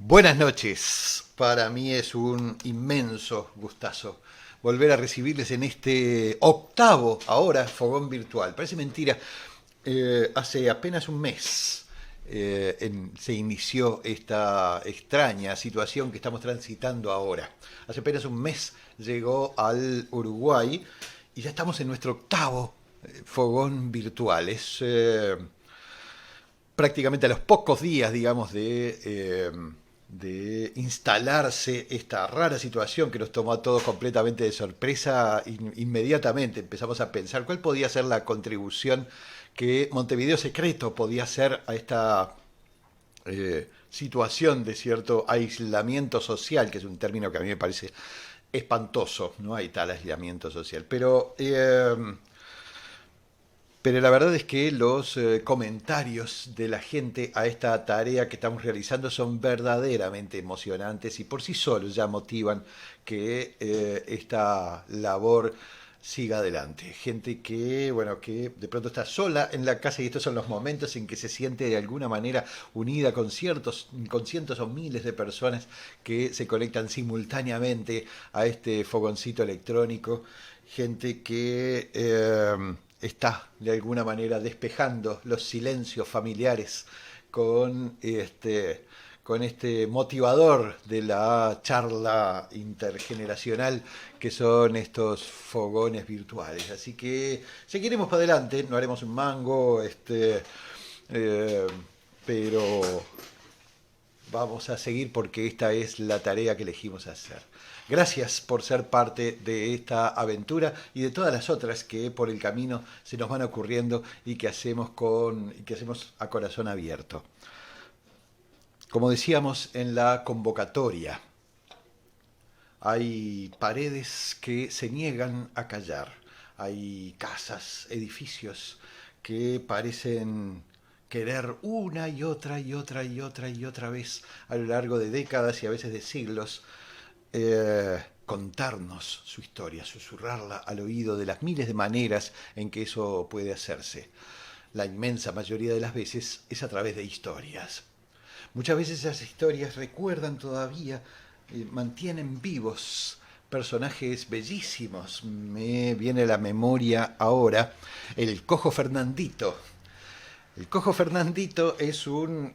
Buenas noches. Para mí es un inmenso gustazo volver a recibirles en este octavo, ahora, fogón virtual. Parece mentira. Hace apenas un mes se inició esta extraña situación que estamos transitando ahora. Hace apenas un mes llegó al Uruguay y ya estamos en nuestro octavo fogón virtual. Es prácticamente a los pocos días, digamos, de instalarse esta rara situación que nos tomó a todos completamente de sorpresa. Inmediatamente empezamos a pensar cuál podía ser la contribución que Montevideo Secreto podía hacer a esta situación de cierto aislamiento social, que es un término que a mí me parece espantoso. No hay tal aislamiento social, pero la verdad es que los comentarios de la gente a esta tarea que estamos realizando son verdaderamente emocionantes y por sí solos ya motivan que esta labor siga adelante. Gente que, bueno, que de pronto está sola en la casa y estos son los momentos en que se siente de alguna manera unida con cientos o miles de personas que se conectan simultáneamente a este fogoncito electrónico. Gente que está de alguna manera despejando los silencios familiares con este motivador de la charla intergeneracional que son estos fogones virtuales. Así que seguiremos para adelante, no haremos un mango, eh, pero vamos a seguir porque esta es la tarea que elegimos hacer. Gracias por ser parte de esta aventura y de todas las otras que por el camino se nos van ocurriendo y que hacemos a corazón abierto. Como decíamos en la convocatoria, hay paredes que se niegan a callar, hay casas, edificios que parecen querer una y otra y otra y otra y otra vez a lo largo de décadas y a veces de siglos contarnos su historia, susurrarla al oído de las miles de maneras en que eso puede hacerse. La inmensa mayoría de las veces es a través de historias. Muchas veces esas historias recuerdan todavía, mantienen vivos personajes bellísimos. Me viene a la memoria ahora el Cojo Fernandito. El Cojo Fernandito es un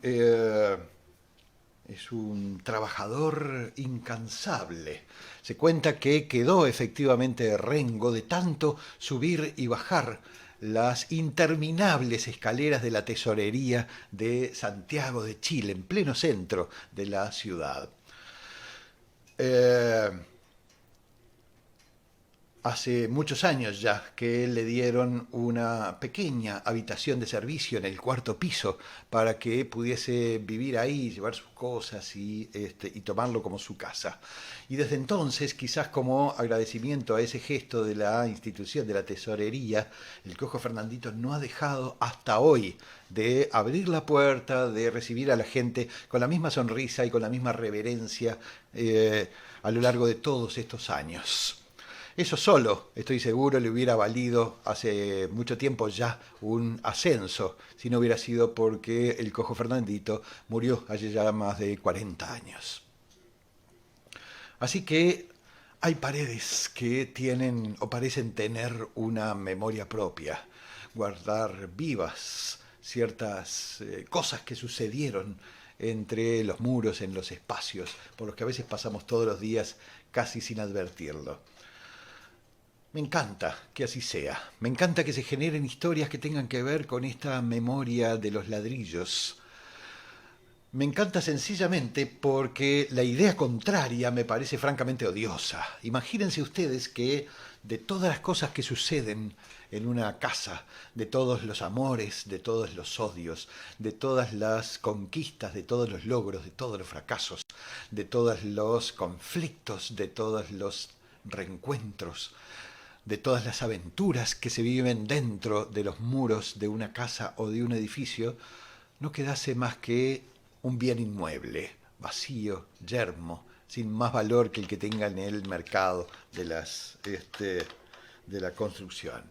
trabajador incansable. Se cuenta que quedó efectivamente rengo de tanto subir y bajar las interminables escaleras de la tesorería de Santiago de Chile, en pleno centro de la ciudad. Eh, Hace muchos años ya que le dieron una pequeña habitación de servicio en el cuarto piso para que pudiese vivir ahí, llevar sus cosas y tomarlo como su casa. Y desde entonces, quizás como agradecimiento a ese gesto de la institución de la tesorería, el Cojo Fernandito no ha dejado hasta hoy de abrir la puerta, de recibir a la gente con la misma sonrisa y con la misma reverencia a lo largo de todos estos años. Eso solo, estoy seguro, le hubiera valido hace mucho tiempo ya un ascenso, si no hubiera sido porque el Cojo Fernandito murió hace ya más de 40 años. Así que hay paredes que tienen o parecen tener una memoria propia, guardar vivas ciertas cosas que sucedieron entre los muros, en los espacios, por los que a veces pasamos todos los días casi sin advertirlo. Me encanta que así sea. Me encanta que se generen historias que tengan que ver con esta memoria de los ladrillos. Me encanta sencillamente porque la idea contraria me parece francamente odiosa. Imagínense ustedes que de todas las cosas que suceden en una casa, de todos los amores, de todos los odios, de todas las conquistas, de todos los logros, de todos los fracasos, de todos los conflictos, de todos los reencuentros, de todas las aventuras que se viven dentro de los muros de una casa o de un edificio, no quedase más que un bien inmueble, vacío, yermo, sin más valor que el que tenga en el mercado de la construcción.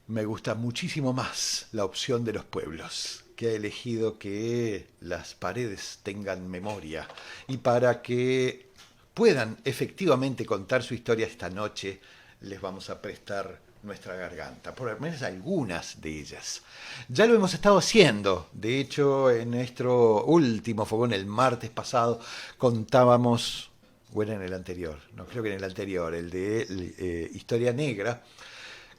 Me gusta muchísimo más la opción de los pueblos, que ha elegido que las paredes tengan memoria y para que puedan efectivamente contar su historia esta noche, les vamos a prestar nuestra garganta, por lo menos algunas de ellas. Ya lo hemos estado haciendo, de hecho en nuestro último fogón el martes pasado contábamos, o era en el anterior, no creo que en el anterior, el de Historia Negra,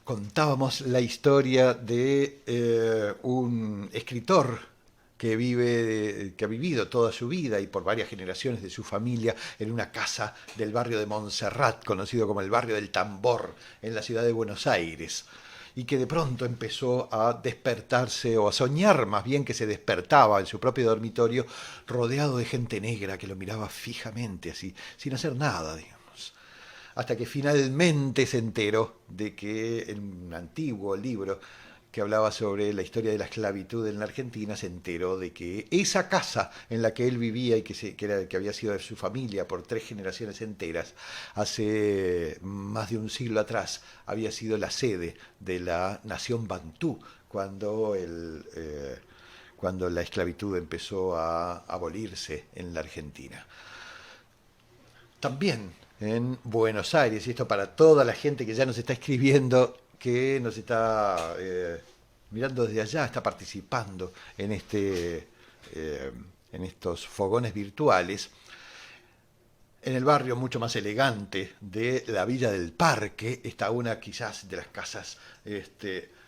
contábamos la historia de un escritor que ha vivido toda su vida y por varias generaciones de su familia en una casa del barrio de Montserrat, conocido como el barrio del Tambor, en la ciudad de Buenos Aires, y que de pronto empezó a despertarse o a soñar más bien que se despertaba en su propio dormitorio rodeado de gente negra que lo miraba fijamente así, sin hacer nada, digamos, hasta que finalmente se enteró de que en un antiguo libro que hablaba sobre la historia de la esclavitud en la Argentina, se enteró de que esa casa en la que él vivía y que había sido de su familia por 3 generaciones enteras, hace más de un siglo atrás, había sido la sede de la nación Bantú, cuando la esclavitud empezó a abolirse en la Argentina. También en Buenos Aires, y esto para toda la gente que ya nos está escribiendo, que nos está mirando desde allá, está participando en estos fogones virtuales, en el barrio mucho más elegante de la Villa del Parque está una quizás de las casas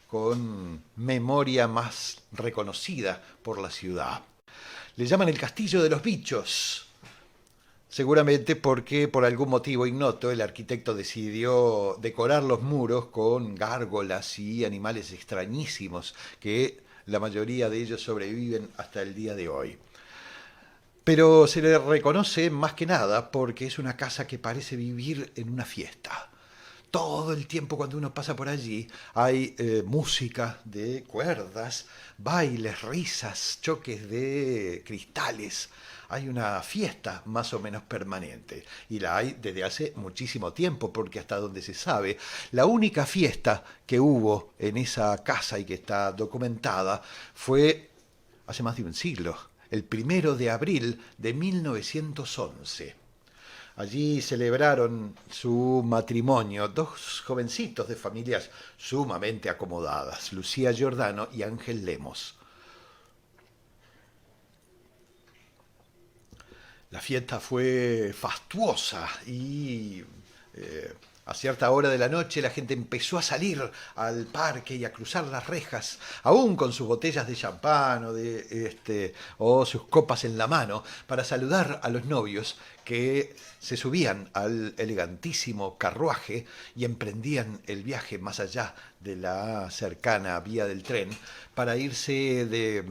con memoria más reconocida por la ciudad. Le llaman el Castillo de los Bichos. Seguramente porque por algún motivo ignoto el arquitecto decidió decorar los muros con gárgolas y animales extrañísimos que la mayoría de ellos sobreviven hasta el día de hoy. Pero se le reconoce más que nada porque es una casa que parece vivir en una fiesta. Todo el tiempo cuando uno pasa por allí hay música de cuerdas, bailes, risas, choques de cristales. Hay una fiesta más o menos permanente y la hay desde hace muchísimo tiempo porque hasta donde se sabe, la única fiesta que hubo en esa casa y que está documentada fue hace más de un siglo, el 1 de abril de 1911. Allí celebraron su matrimonio dos jovencitos de familias sumamente acomodadas, Lucía Giordano y Ángel Lemos. La fiesta fue fastuosa y a cierta hora de la noche la gente empezó a salir al parque y a cruzar las rejas, aún con sus botellas de champán o sus copas en la mano, para saludar a los novios que se subían al elegantísimo carruaje y emprendían el viaje más allá de la cercana vía del tren para irse de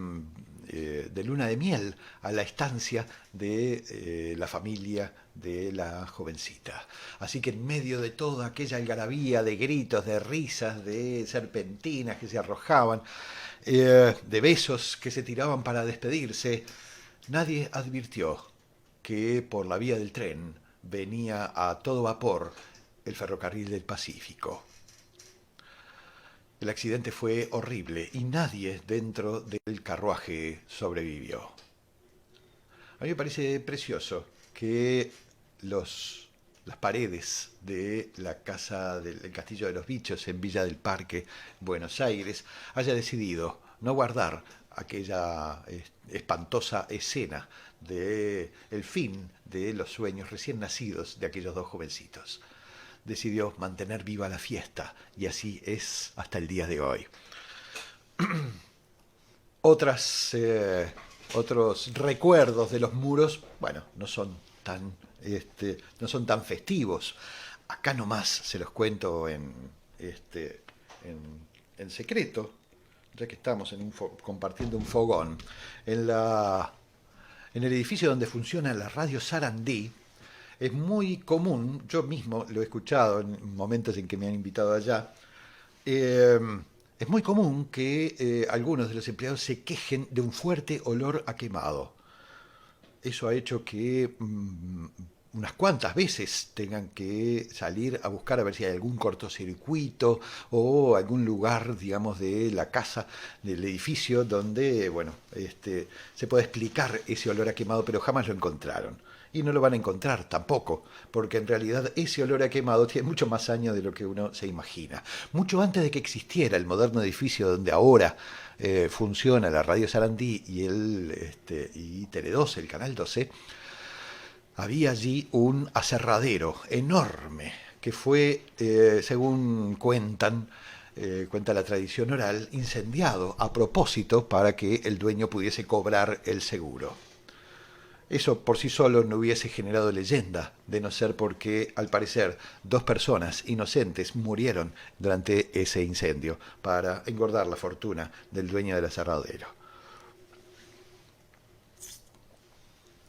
luna de miel a la estancia de la familia de la jovencita. Así que en medio de toda aquella algarabía de gritos, de risas, de serpentinas que se arrojaban, de besos que se tiraban para despedirse, nadie advirtió que por la vía del tren venía a todo vapor el ferrocarril del Pacífico. El accidente fue horrible y nadie dentro del carruaje sobrevivió. A mí me parece precioso que las paredes de la casa del Castillo de los Bichos en Villa del Parque, Buenos Aires, haya decidido no guardar aquella espantosa escena de el fin de los sueños recién nacidos de aquellos dos jovencitos. Decidió mantener viva la fiesta y así es hasta el día de hoy. Otros recuerdos de los muros, bueno, no son tan festivos. Acá nomás se los cuento en secreto, ya que estamos compartiendo un fogón. En el edificio donde funciona la radio Sarandí, es muy común, yo mismo lo he escuchado en momentos en que me han invitado allá, eh, es muy común que algunos de los empleados se quejen de un fuerte olor a quemado. Eso ha hecho que unas cuantas veces tengan que salir a buscar a ver si hay algún cortocircuito o algún lugar, digamos, de la casa, del edificio, donde, bueno, se puede explicar ese olor a quemado, pero jamás lo encontraron. Y no lo van a encontrar tampoco, porque en realidad ese olor a quemado tiene mucho más años de lo que uno se imagina. Mucho antes de que existiera el moderno edificio donde ahora funciona la Radio Sarandí y Tele 12, el Canal 12, había allí un aserradero enorme que fue, según cuenta la tradición oral, incendiado a propósito para que el dueño pudiese cobrar el seguro. Eso por sí solo no hubiese generado leyenda, de no ser porque, al parecer, 2 personas inocentes murieron durante ese incendio para engordar la fortuna del dueño del aserradero.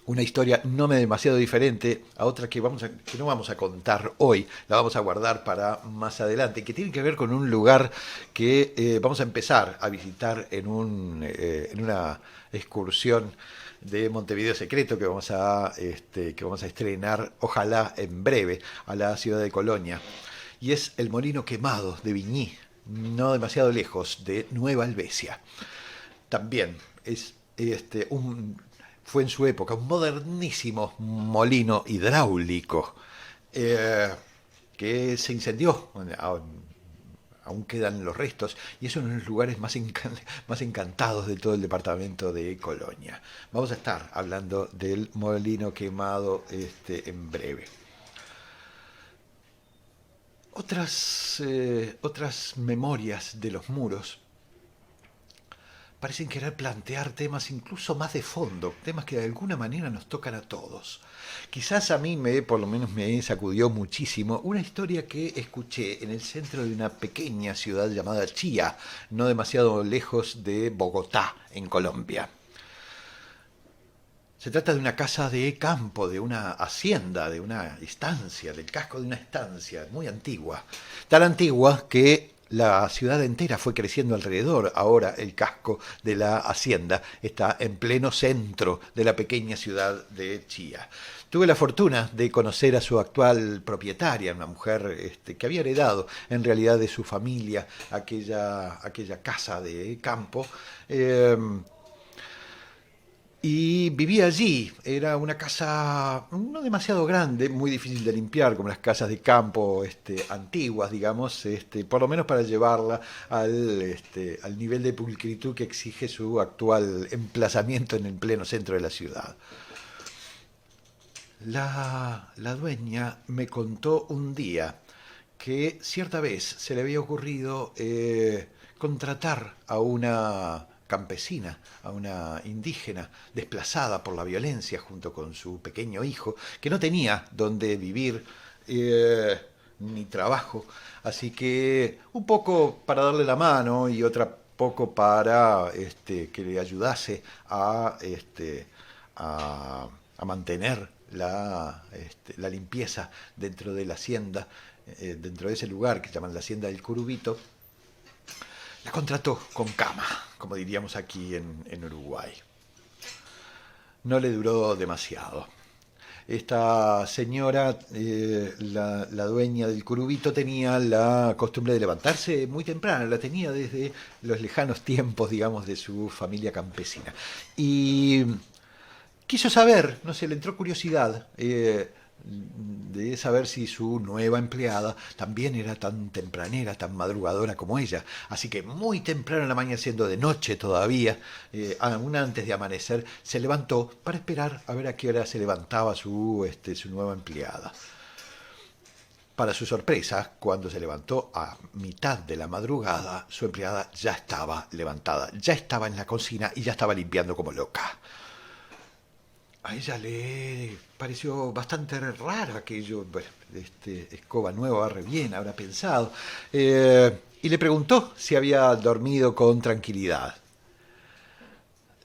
Una historia no demasiado diferente a otra que no vamos a contar hoy, la vamos a guardar para más adelante, que tiene que ver con un lugar que vamos a empezar a visitar en una excursión de Montevideo Secreto que vamos a estrenar, ojalá en breve, a la ciudad de Colonia. Y es el Molino Quemado de Viñí, no demasiado lejos de Nueva Albesia. También fue en su época un modernísimo molino hidráulico que se incendió. Aún quedan los restos, y es uno de los lugares más encantados de todo el departamento de Colonia. Vamos a estar hablando del Molino Quemado en breve. Otras memorias de los muros parecen querer plantear temas incluso más de fondo, temas que de alguna manera nos tocan a todos. Quizás a mí por lo menos me sacudió muchísimo una historia que escuché en el centro de una pequeña ciudad llamada Chía, no demasiado lejos de Bogotá, en Colombia. Se trata de una casa de campo, de una hacienda, de una estancia, del casco de una estancia muy antigua. Tan antigua que la ciudad entera fue creciendo alrededor. Ahora el casco de la hacienda está en pleno centro de la pequeña ciudad de Chía. Tuve la fortuna de conocer a su actual propietaria, una mujer que había heredado en realidad de su familia aquella casa de campo. Y vivía allí. Era una casa no demasiado grande, muy difícil de limpiar, como las casas de campo antiguas, digamos, por lo menos para llevarla al nivel de pulcritud que exige su actual emplazamiento en el pleno centro de la ciudad. La dueña me contó un día que cierta vez se le había ocurrido contratar a una campesina, a una indígena desplazada por la violencia junto con su pequeño hijo, que no tenía dónde vivir ni trabajo, así que un poco para darle la mano y otra poco para que le ayudase a mantener la limpieza dentro de la hacienda, dentro de ese lugar que llaman la Hacienda del Curubito. La contrató con cama, como diríamos aquí en Uruguay. No le duró demasiado. Esta señora, la dueña del Curubito, tenía la costumbre de levantarse muy temprano, la tenía desde los lejanos tiempos, digamos, de su familia campesina. Y quiso saber, no sé, le entró curiosidad de saber si su nueva empleada también era tan tempranera, tan madrugadora como ella. Así que muy temprano en la mañana, siendo de noche todavía, aún antes de amanecer, se levantó para esperar a ver a qué hora se levantaba su nueva empleada. Para su sorpresa, cuando se levantó a mitad de la madrugada, su empleada ya estaba levantada, ya estaba en la cocina y ya estaba limpiando como loca. A ella le pareció bastante raro aquello. Bueno, escoba nueva, barre bien, habrá pensado. Y le preguntó si había dormido con tranquilidad.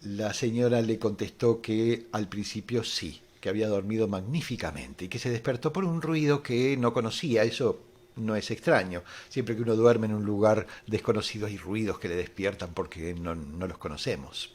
La señora le contestó que al principio sí, que había dormido magníficamente y que se despertó por un ruido que no conocía. Eso no es extraño. Siempre que uno duerme en un lugar desconocido hay ruidos que le despiertan porque no los conocemos.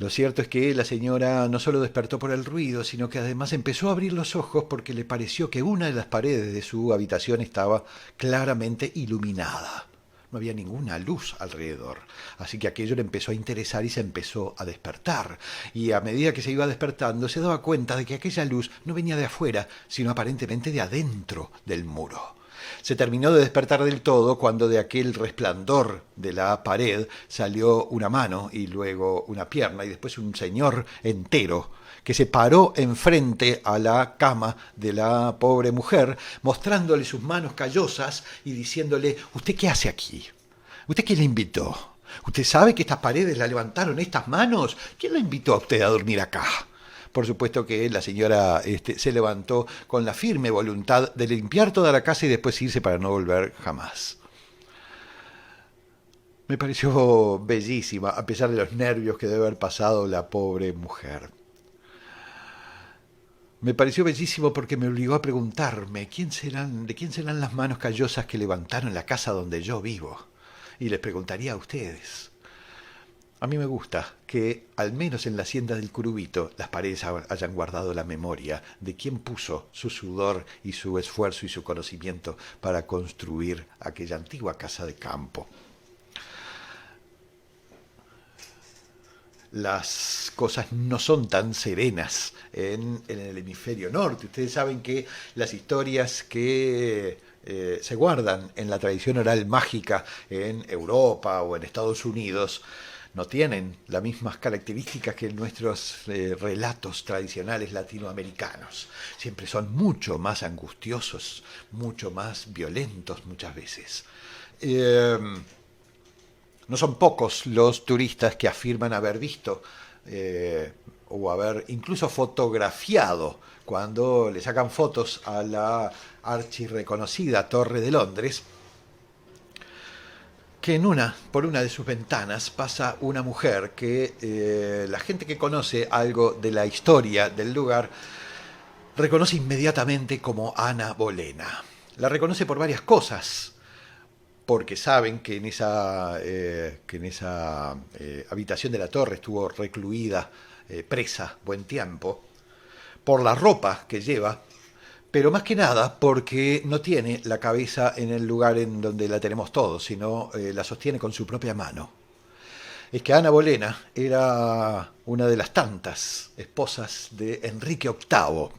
Lo cierto es que la señora no solo despertó por el ruido, sino que además empezó a abrir los ojos porque le pareció que una de las paredes de su habitación estaba claramente iluminada. No había ninguna luz alrededor, así que aquello le empezó a interesar y se empezó a despertar. Y a medida que se iba despertando, se daba cuenta de que aquella luz no venía de afuera, sino aparentemente de adentro del muro. Se terminó de despertar del todo cuando de aquel resplandor de la pared salió una mano y luego una pierna y después un señor entero que se paró enfrente a la cama de la pobre mujer, mostrándole sus manos callosas y diciéndole: ¿Usted qué hace aquí? ¿Usted quién le invitó? ¿Usted sabe que estas paredes la levantaron estas manos? ¿Quién la invitó a usted a dormir acá? Por supuesto que la señora se levantó con la firme voluntad de limpiar toda la casa y después irse para no volver jamás. Me pareció bellísima, a pesar de los nervios que debe haber pasado la pobre mujer. Me pareció bellísimo porque me obligó a preguntarme de quién serán las manos callosas que levantaron la casa donde yo vivo. Y les preguntaría a ustedes. A mí me gusta que, al menos en la hacienda del Curubito, las paredes hayan guardado la memoria de quién puso su sudor y su esfuerzo y su conocimiento para construir aquella antigua casa de campo. Las cosas no son tan serenas en el hemisferio norte. Ustedes saben que las historias que se guardan en la tradición oral mágica en Europa o en Estados Unidos no tienen las mismas características que nuestros relatos tradicionales latinoamericanos. Siempre son mucho más angustiosos, mucho más violentos muchas veces. No son pocos los turistas que afirman haber visto o haber incluso fotografiado cuando le sacan fotos a la archirreconocida Torre de Londres, que por una de sus ventanas pasa una mujer que la gente que conoce algo de la historia del lugar reconoce inmediatamente como Ana Bolena. La reconoce por varias cosas, porque saben que en esa habitación de la torre estuvo recluida, presa, buen tiempo, por la ropa que lleva, pero más que nada porque no tiene la cabeza en el lugar en donde la tenemos todos, sino la sostiene con su propia mano. Es que Ana Bolena era una de las tantas esposas de Enrique VIII,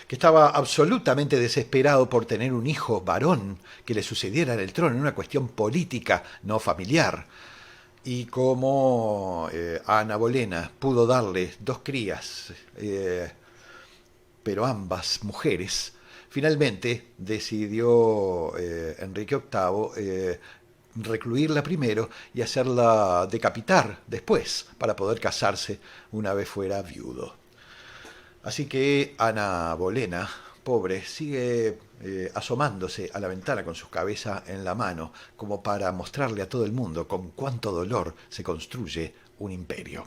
que estaba absolutamente desesperado por tener un hijo varón que le sucediera en el trono, en una cuestión política, no familiar. Y como Ana Bolena pudo darle dos crías, pero ambas mujeres, finalmente decidió Enrique VIII recluirla primero y hacerla decapitar después, para poder casarse una vez fuera viudo. Así que Ana Bolena, pobre, sigue asomándose a la ventana con su cabeza en la mano, como para mostrarle a todo el mundo con cuánto dolor se construye un imperio.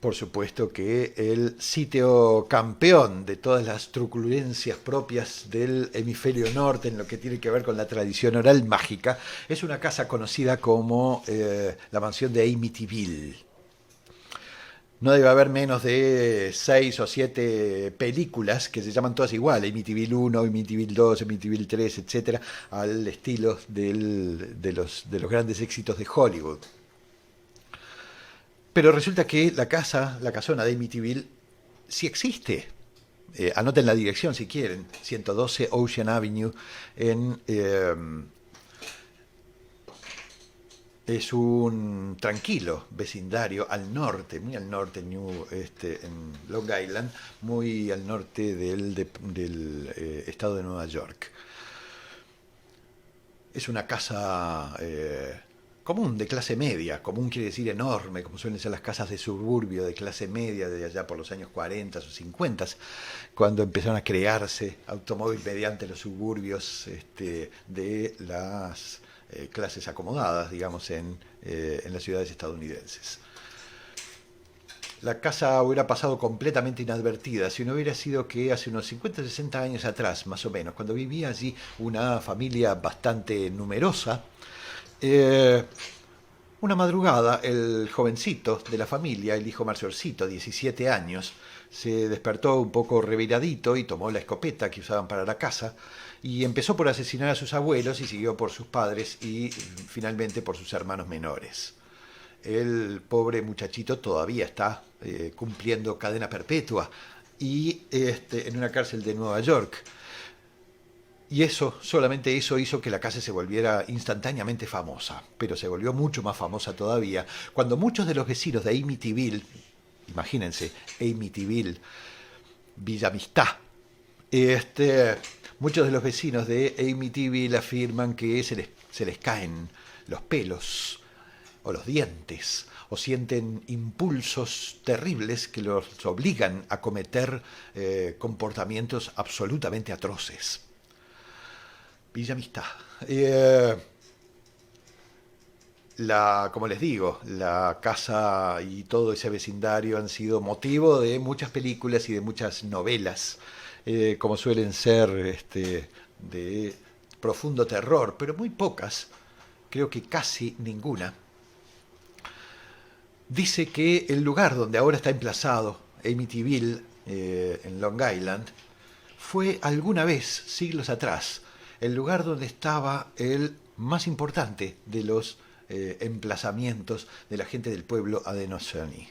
Por supuesto que el sitio campeón de todas las truculencias propias del hemisferio norte en lo que tiene que ver con la tradición oral mágica es una casa conocida como la mansión de Amityville. No debe haber menos de 6 o 7 películas que se llaman todas igual, Amityville 1, Amityville 2, Amityville 3, etcétera, al estilo de los grandes éxitos de Hollywood. Pero resulta que la casona de Amityville, sí existe. Anoten la dirección si quieren, 112 Ocean Avenue es un tranquilo vecindario al norte, muy al norte, en Long Island, muy al norte del estado de Nueva York. Es una casa común, de clase media. Común quiere decir enorme, como suelen ser las casas de suburbio de clase media de allá por los años 40 o 50, cuando empezaron a crearse automóviles mediante los suburbios de las clases acomodadas, digamos, en las ciudades estadounidenses. La casa hubiera pasado completamente inadvertida si no hubiera sido que hace unos 50 o 60 años atrás, más o menos, cuando vivía allí una familia bastante numerosa, Una madrugada, el jovencito de la familia, el hijo mayorcito, 17 años, se despertó un poco reviradito y tomó la escopeta que usaban para la caza y empezó por asesinar a sus abuelos y siguió por sus padres y finalmente por sus hermanos menores. El pobre muchachito todavía está cumpliendo cadena perpetua y en una cárcel de Nueva York. Y eso, solamente eso hizo que la casa se volviera instantáneamente famosa, pero se volvió mucho más famosa todavía cuando muchos de los vecinos de Amityville, imagínense, Amityville, Villa Amistad, este, muchos de los vecinos de Amityville afirman que se les caen los pelos o los dientes o sienten impulsos terribles que los obligan a cometer comportamientos absolutamente atroces. Villa Amistad. Como les digo, la casa y todo ese vecindario han sido motivo de muchas películas y de muchas novelas, como suelen ser de profundo terror, pero muy pocas, creo que casi ninguna. Dice que el lugar donde ahora está emplazado, Amityville, en Long Island, fue alguna vez, siglos atrás, el lugar donde estaba el más importante de los emplazamientos de la gente del pueblo Adenosoni.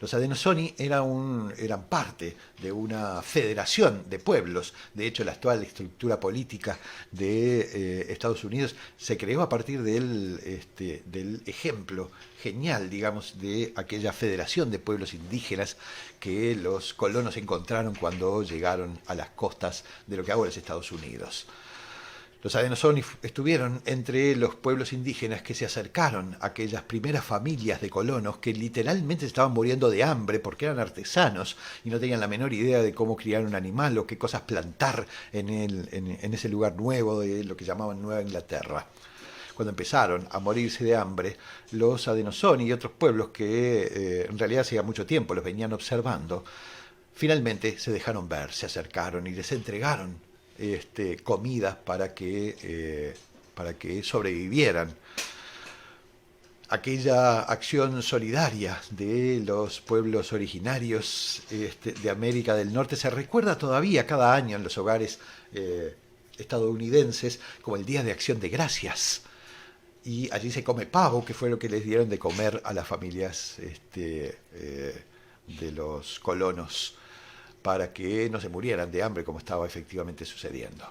Los Adenosoni eran parte de una federación de pueblos. De hecho, la actual estructura política de Estados Unidos se creó a partir del ejemplo genial, digamos, de aquella federación de pueblos indígenas que los colonos encontraron cuando llegaron a las costas de lo que ahora es Estados Unidos. Los Adenosoni estuvieron entre los pueblos indígenas que se acercaron a aquellas primeras familias de colonos que literalmente estaban muriendo de hambre porque eran artesanos y no tenían la menor idea de cómo criar un animal o qué cosas plantar en ese lugar nuevo de lo que llamaban Nueva Inglaterra. Cuando empezaron a morirse de hambre, los Adenosoni y otros pueblos que en realidad hacía mucho tiempo los venían observando, finalmente se dejaron ver, se acercaron y les entregaron comida para que sobrevivieran. Aquella acción solidaria de los pueblos originarios de América del Norte se recuerda todavía cada año en los hogares estadounidenses como el Día de Acción de Gracias. Y allí se come pavo, que fue lo que les dieron de comer a las familias de los colonos, para que no se murieran de hambre como estaba efectivamente sucediendo.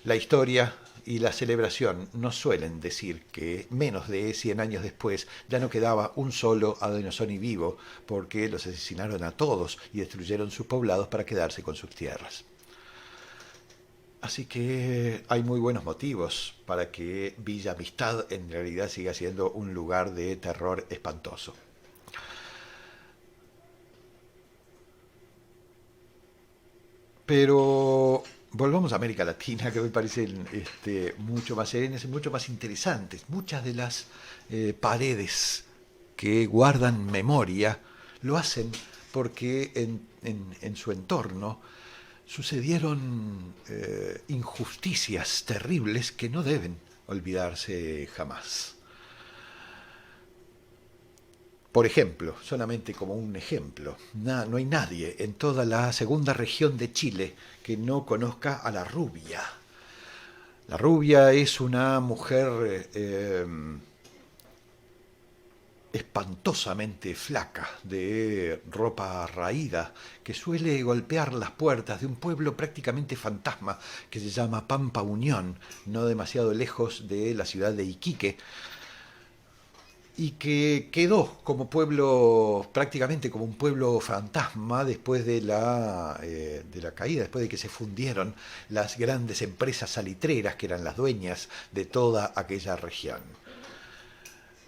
La historia y la celebración nos suelen decir que menos de 100 años después ya no quedaba un solo Adenosoni vivo porque los asesinaron a todos y destruyeron sus poblados para quedarse con sus tierras. Así que hay muy buenos motivos para que Villa Amistad en realidad siga siendo un lugar de terror espantoso. Pero volvamos a América Latina, que me parecen mucho más serenas y mucho más interesantes. Muchas de las paredes que guardan memoria lo hacen porque en su entorno sucedieron injusticias terribles que no deben olvidarse jamás. Por ejemplo, solamente como un ejemplo, no hay nadie en toda la segunda región de Chile que no conozca a la Rubia. La Rubia es una mujer espantosamente flaca, de ropa raída, que suele golpear las puertas de un pueblo prácticamente fantasma que se llama Pampa Unión, no demasiado lejos de la ciudad de Iquique, y que quedó como pueblo, prácticamente como un pueblo fantasma después de la caída, después de que se fundieron las grandes empresas salitreras que eran las dueñas de toda aquella región.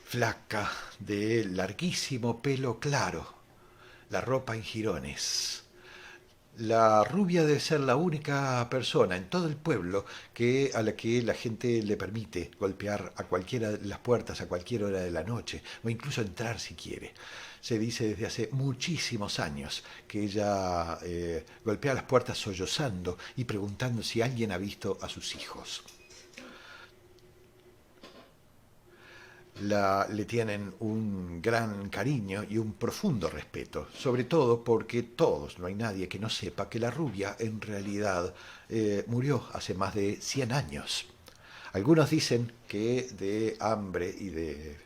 Flaca, de larguísimo pelo claro, la ropa en jirones. La Rubia debe ser la única persona en todo el pueblo a la que la gente le permite golpear a cualquiera de las puertas a cualquier hora de la noche, o incluso entrar si quiere. Se dice desde hace muchísimos años que ella golpea las puertas sollozando y preguntando si alguien ha visto a sus hijos. le tienen un gran cariño y un profundo respeto, sobre todo porque todos, no hay nadie que no sepa que la rubia en realidad murió hace más de 100 años. Algunos dicen que de hambre y de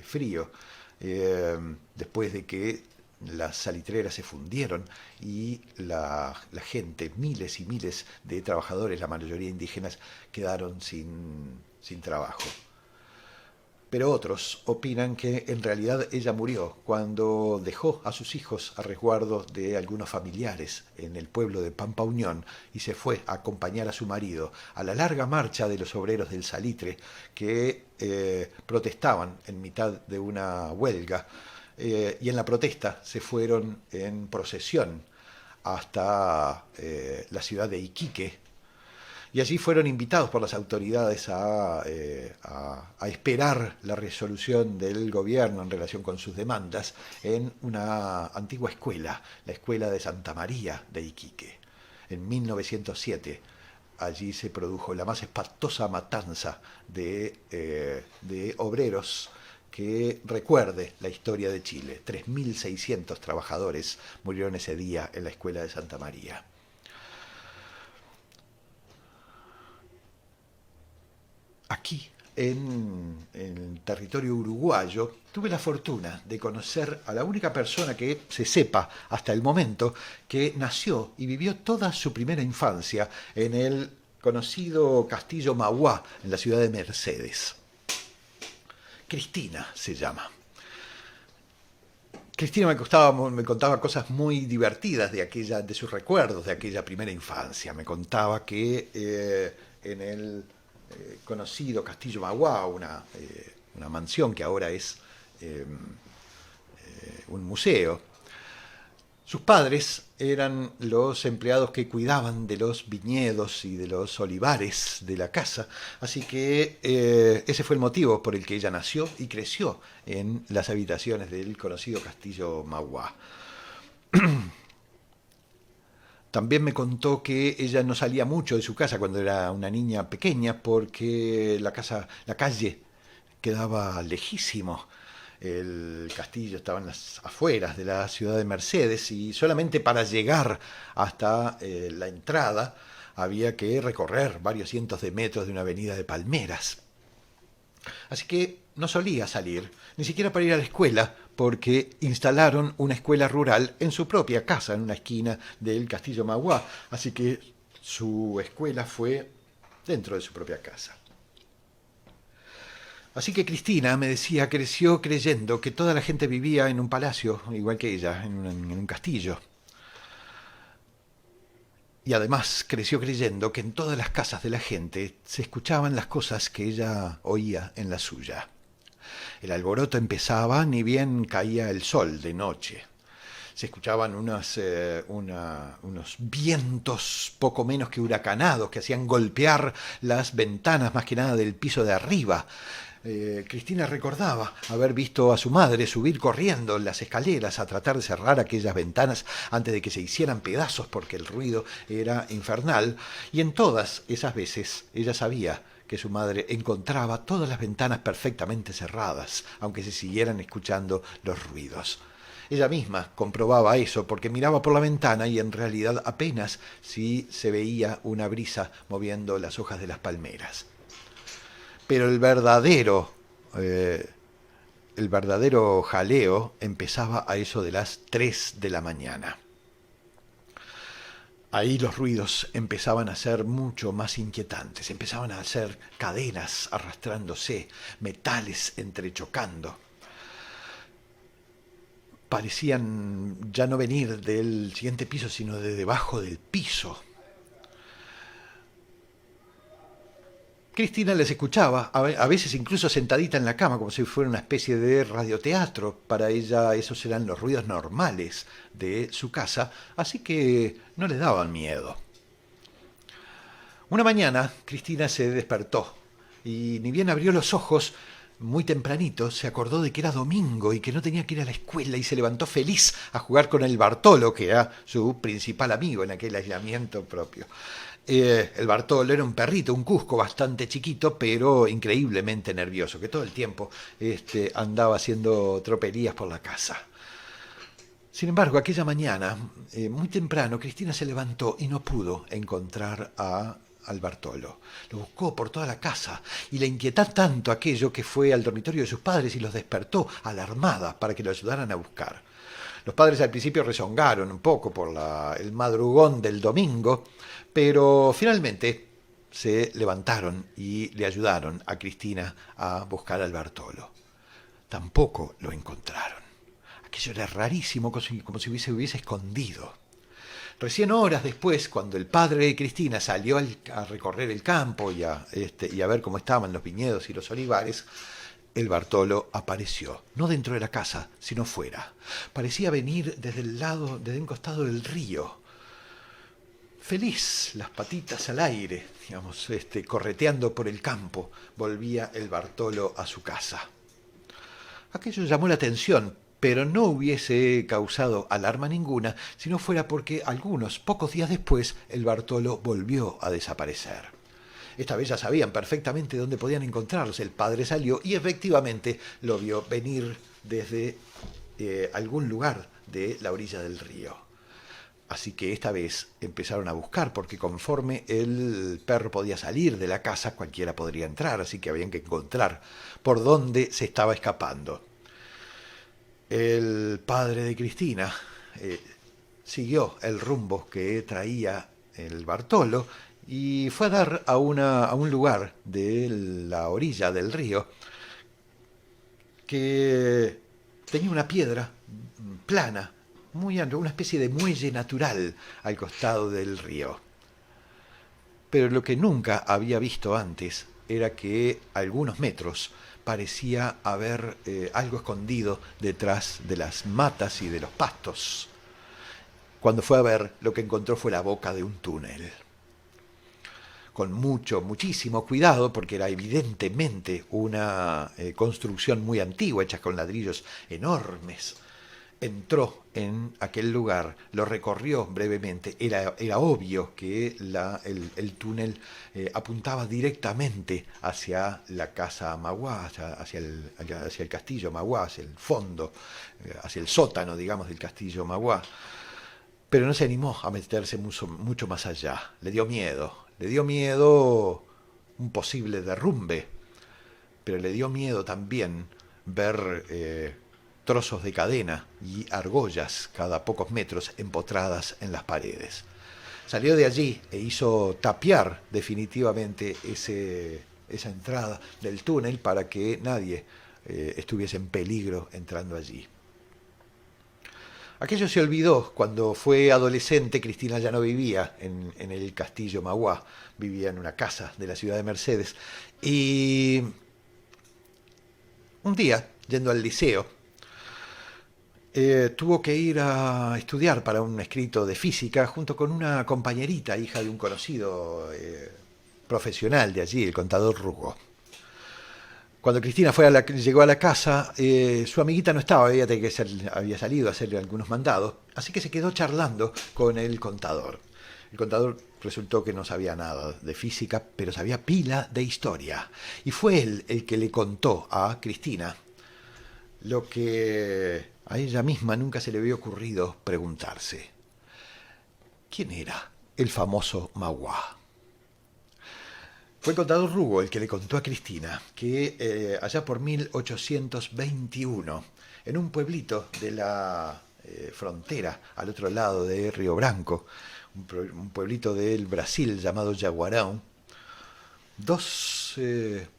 frío, después de que las salitreras se fundieron y la gente, miles y miles de trabajadores, la mayoría indígenas, quedaron sin trabajo. Pero otros opinan que en realidad ella murió cuando dejó a sus hijos a resguardo de algunos familiares en el pueblo de Pampa Unión y se fue a acompañar a su marido a la larga marcha de los obreros del salitre que protestaban en mitad de una huelga, y en la protesta se fueron en procesión hasta la ciudad de Iquique, y allí fueron invitados por las autoridades a esperar la resolución del gobierno en relación con sus demandas en una antigua escuela, la escuela de Santa María de Iquique. En 1907 allí se produjo la más espantosa matanza de obreros que recuerde la historia de Chile. 3.600 trabajadores murieron ese día en la escuela de Santa María. Aquí, en el territorio uruguayo, tuve la fortuna de conocer a la única persona que se sepa hasta el momento que nació y vivió toda su primera infancia en el conocido Castillo Mauá, en la ciudad de Mercedes. Cristina se llama. Cristina me contaba cosas muy divertidas de sus recuerdos de aquella primera infancia. Me contaba que en el conocido Castillo Mauá, una mansión que ahora es un museo, sus padres eran los empleados que cuidaban de los viñedos y de los olivares de la casa, así que ese fue el motivo por el que ella nació y creció en las habitaciones del conocido Castillo Mauá. También me contó que ella no salía mucho de su casa cuando era una niña pequeña porque la calle quedaba lejísimo. El castillo estaba en las afueras de la ciudad de Mercedes y solamente para llegar hasta la entrada había que recorrer varios cientos de metros de una avenida de palmeras. Así que no solía salir, ni siquiera para ir a la escuela, porque instalaron una escuela rural en su propia casa, en una esquina del Castillo Mauá. Así que su escuela fue dentro de su propia casa. Así que Cristina, me decía, creció creyendo que toda la gente vivía en un palacio, igual que ella, en un castillo. Y además creció creyendo que en todas las casas de la gente se escuchaban las cosas que ella oía en la suya. El alboroto empezaba ni bien caía el sol de noche. Se escuchaban unos vientos poco menos que huracanados que hacían golpear las ventanas más que nada del piso de arriba. Cristina recordaba haber visto a su madre subir corriendo las escaleras a tratar de cerrar aquellas ventanas antes de que se hicieran pedazos porque el ruido era infernal, y en todas esas veces ella sabía que su madre encontraba todas las ventanas perfectamente cerradas, aunque se siguieran escuchando los ruidos. Ella misma comprobaba eso porque miraba por la ventana y en realidad apenas si se veía una brisa moviendo las hojas de las palmeras. Pero el verdadero jaleo empezaba a eso de las 3 de la mañana. Ahí los ruidos empezaban a ser mucho más inquietantes, empezaban a hacer cadenas arrastrándose, metales entrechocando. Parecían ya no venir del siguiente piso, sino de debajo del piso. Cristina les escuchaba, a veces incluso sentadita en la cama, como si fuera una especie de radioteatro. Para ella esos eran los ruidos normales de su casa, así que no le daban miedo. Una mañana, Cristina se despertó y ni bien abrió los ojos, muy tempranito, se acordó de que era domingo y que no tenía que ir a la escuela y se levantó feliz a jugar con el Bartolo, que era su principal amigo en aquel aislamiento propio. El Bartolo era un perrito, un cusco bastante chiquito, pero increíblemente nervioso, que todo el tiempo andaba haciendo tropelías por la casa. Sin embargo, aquella mañana, muy temprano, Cristina se levantó y no pudo encontrar al Bartolo. Lo buscó por toda la casa y le inquietó tanto aquello que fue al dormitorio de sus padres y los despertó alarmada para que lo ayudaran a buscar. Los padres al principio rezongaron un poco por el madrugón del domingo, pero finalmente se levantaron y le ayudaron a Cristina a buscar al Bartolo. Tampoco lo encontraron. Aquello era rarísimo, como si hubiese escondido. Recién horas después, cuando el padre de Cristina salió a recorrer el campo y a ver cómo estaban los viñedos y los olivares, el Bartolo apareció, no dentro de la casa, sino fuera. Parecía venir desde un costado del río. Feliz, las patitas al aire, digamos, correteando por el campo, volvía el Bartolo a su casa. Aquello llamó la atención, pero no hubiese causado alarma ninguna si no fuera porque pocos días después, el Bartolo volvió a desaparecer. Esta vez ya sabían perfectamente dónde podían encontrarse. El padre salió y efectivamente lo vio venir desde algún lugar de la orilla del río. Así que esta vez empezaron a buscar, porque conforme el perro podía salir de la casa, cualquiera podría entrar, así que habían que encontrar por dónde se estaba escapando. El padre de Cristina siguió el rumbo que traía el Bartolo y fue a dar a un lugar de la orilla del río que tenía una piedra plana, muy ancha, una especie de muelle natural al costado del río. Pero lo que nunca había visto antes era que a algunos metros parecía haber algo escondido detrás de las matas y de los pastos. Cuando fue a ver, lo que encontró fue la boca de un túnel. Con muchísimo cuidado, porque era evidentemente una construcción muy antigua, hecha con ladrillos enormes. Entró en aquel lugar, lo recorrió brevemente. Era obvio que el túnel apuntaba directamente hacia la casa Magua, hacia el castillo Magua, hacia el fondo, hacia el sótano, digamos, del castillo Magua. Pero no se animó a meterse mucho más allá. Le dio miedo un posible derrumbe, pero le dio miedo también ver trozos de cadena y argollas cada pocos metros empotradas en las paredes. Salió de allí e hizo tapiar definitivamente esa entrada del túnel para que nadie estuviese en peligro entrando allí. Aquello se olvidó cuando fue adolescente. Cristina ya no vivía en el castillo Magua, vivía en una casa de la ciudad de Mercedes. Y un día, yendo al liceo, tuvo que ir a estudiar para un escrito de física junto con una compañerita, hija de un conocido profesional de allí, el contador Rugo. Cuando Cristina llegó a la casa, su amiguita no estaba, había salido a hacerle algunos mandados, así que se quedó charlando con el contador. El contador resultó que no sabía nada de física, pero sabía pila de historia. Y fue él el que le contó a Cristina lo que a ella misma nunca se le había ocurrido preguntarse. ¿Quién era el famoso Magua? Fue el contador Rugo el que le contó a Cristina que allá por 1821, en un pueblito de la frontera, al otro lado de Río Branco, un pueblito del Brasil llamado Yaguarão, dos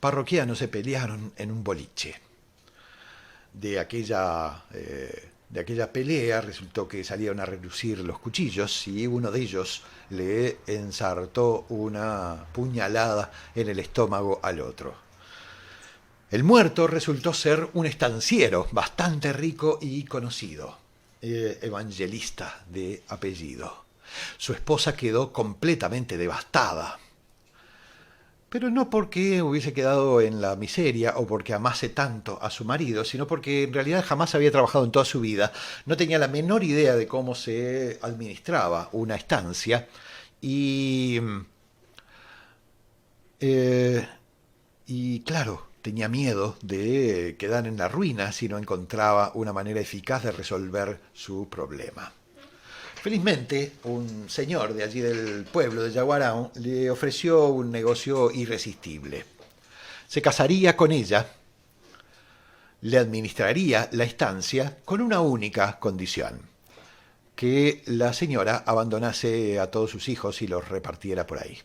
parroquianos se pelearon en un boliche. De aquella pelea resultó que salieron a relucir los cuchillos y uno de ellos le ensartó una puñalada en el estómago al otro. El muerto resultó ser un estanciero bastante rico y conocido, evangelista de apellido. Su esposa quedó completamente devastada, pero no porque hubiese quedado en la miseria o porque amase tanto a su marido, sino porque en realidad jamás había trabajado en toda su vida, no tenía la menor idea de cómo se administraba una estancia y Eh, y claro, tenía miedo de quedar en la ruina si no encontraba una manera eficaz de resolver su problema. Felizmente, un señor de allí del pueblo de Yaguarão le ofreció un negocio irresistible. Se casaría con ella, le administraría la estancia con una única condición: que la señora abandonase a todos sus hijos y los repartiera por ahí.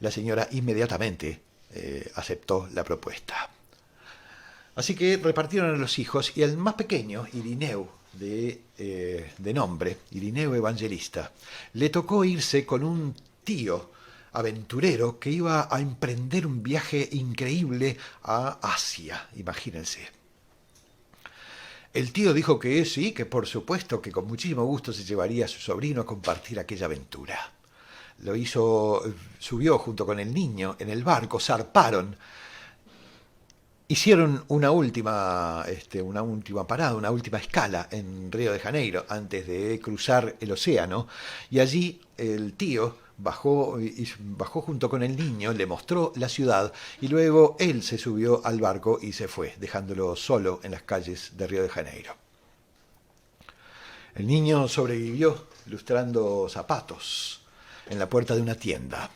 La señora inmediatamente aceptó la propuesta. Así que repartieron a los hijos y al más pequeño, Irineu, de nombre, Irineu Evangelista, le tocó irse con un tío aventurero que iba a emprender un viaje increíble a Asia, imagínense. El tío dijo que sí, que por supuesto, que con muchísimo gusto se llevaría a su sobrino a compartir aquella aventura. Lo hizo, subió junto con el niño en el barco, zarparon. Hicieron una última parada, una última escala en Río de Janeiro antes de cruzar el océano, y allí el tío bajó junto con el niño, le mostró la ciudad y luego él se subió al barco y se fue, dejándolo solo en las calles de Río de Janeiro. El niño sobrevivió lustrando zapatos en la puerta de una tienda.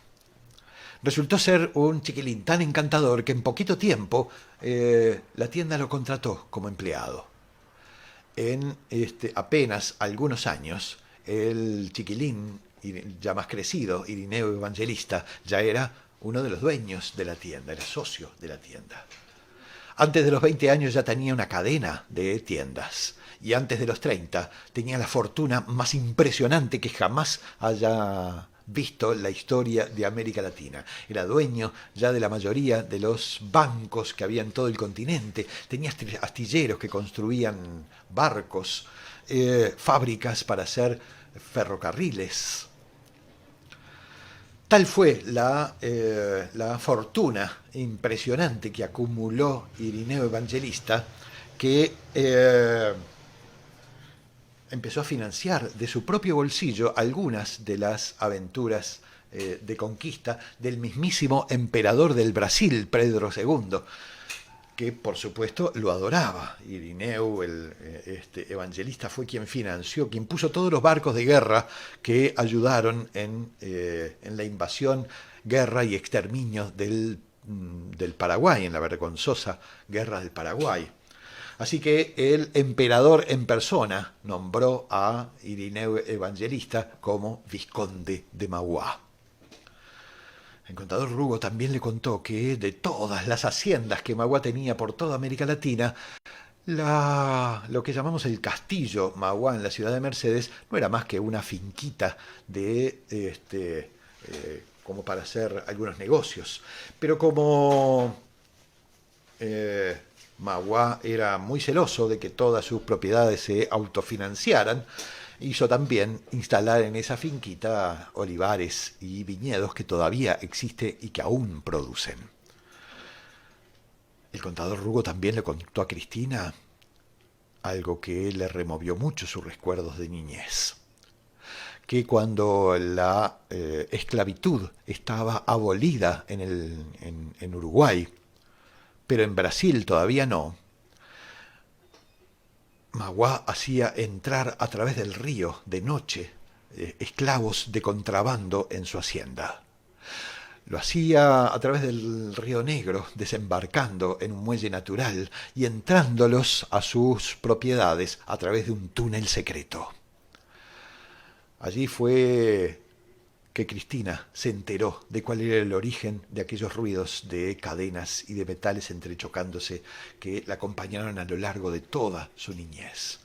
Resultó ser un chiquilín tan encantador que en poquito tiempo la tienda lo contrató como empleado. En apenas algunos años, el chiquilín, ya más crecido, Irineu Evangelista, ya era uno de los dueños de la tienda, era socio de la tienda. Antes de los 20 años ya tenía una cadena de tiendas y antes de los 30 tenía la fortuna más impresionante que jamás haya visto la historia de América Latina. Era dueño ya de la mayoría de los bancos que había en todo el continente, tenía astilleros que construían barcos, fábricas para hacer ferrocarriles. Tal fue la fortuna impresionante que acumuló Irineu Evangelista que empezó a financiar de su propio bolsillo algunas de las aventuras de conquista del mismísimo emperador del Brasil, Pedro II, que por supuesto lo adoraba. Irineu, el evangelista, fue quien financió, quien puso todos los barcos de guerra que ayudaron en la invasión, guerra y exterminio del Paraguay, en la vergonzosa guerra del Paraguay. Así que el emperador en persona nombró a Irineu Evangelista como vizconde de Mauá. El contador Rugo también le contó que de todas las haciendas que Mauá tenía por toda América Latina, lo que llamamos el castillo Mauá en la ciudad de Mercedes no era más que una finquita como para hacer algunos negocios. Pero como Mauá era muy celoso de que todas sus propiedades se autofinanciaran, hizo también instalar en esa finquita olivares y viñedos que todavía existen y que aún producen. El contador Rugo también le contó a Cristina algo que le removió mucho sus recuerdos de niñez. Que cuando la esclavitud estaba abolida en Uruguay, pero en Brasil todavía no, Mauá hacía entrar a través del río de noche esclavos de contrabando en su hacienda. Lo hacía a través del río Negro, desembarcando en un muelle natural y entrándolos a sus propiedades a través de un túnel secreto. Allí fue que Cristina se enteró de cuál era el origen de aquellos ruidos de cadenas y de metales entrechocándose que la acompañaron a lo largo de toda su niñez.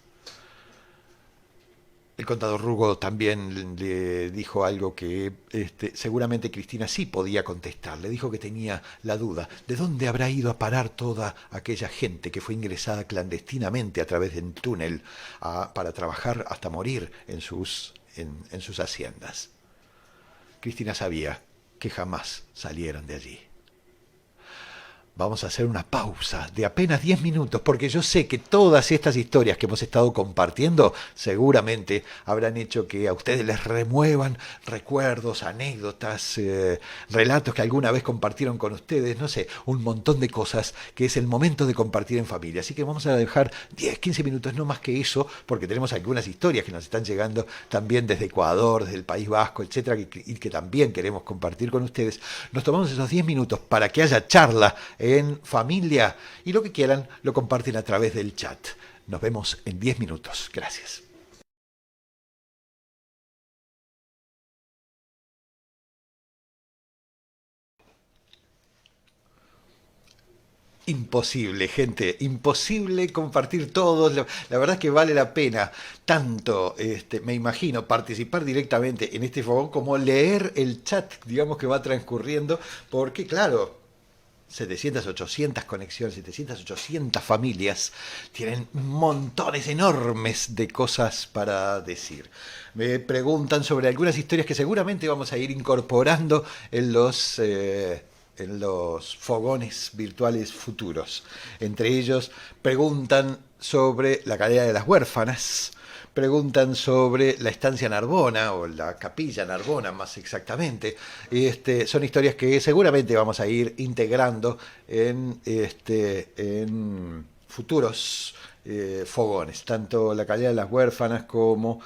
El contador Rugo también le dijo algo que seguramente Cristina sí podía contestar. Le dijo que tenía la duda de dónde habrá ido a parar toda aquella gente que fue ingresada clandestinamente a través de un túnel para trabajar hasta morir en sus haciendas. Cristina sabía que jamás salieron de allí. Vamos a hacer una pausa de apenas 10 minutos porque yo sé que todas estas historias que hemos estado compartiendo seguramente habrán hecho que a ustedes les remuevan recuerdos, anécdotas, relatos que alguna vez compartieron con ustedes, no sé, un montón de cosas que es el momento de compartir en familia. Así que vamos a dejar 10, 15 minutos, no más que eso, porque tenemos algunas historias que nos están llegando también desde Ecuador, desde el País Vasco, etcétera, y que también queremos compartir con ustedes. Nos tomamos esos 10 minutos para que haya charla en familia y lo que quieran lo comparten a través del chat. Nos vemos en 10 minutos. Gracias. Imposible, gente, imposible compartir todos. La verdad es que vale la pena tanto, me imagino, participar directamente en este fogón como leer el chat, digamos, que va transcurriendo, porque claro, 700, 800 conexiones, 700, 800 familias tienen montones enormes de cosas para decir. Me preguntan sobre algunas historias que seguramente vamos a ir incorporando en los fogones virtuales futuros. Entre ellos preguntan sobre la calidad de las huérfanas, preguntan sobre la estancia Narbona o la capilla Narbona más exactamente. Son historias que seguramente vamos a ir integrando en futuros fogones, tanto la calidad de las huérfanas como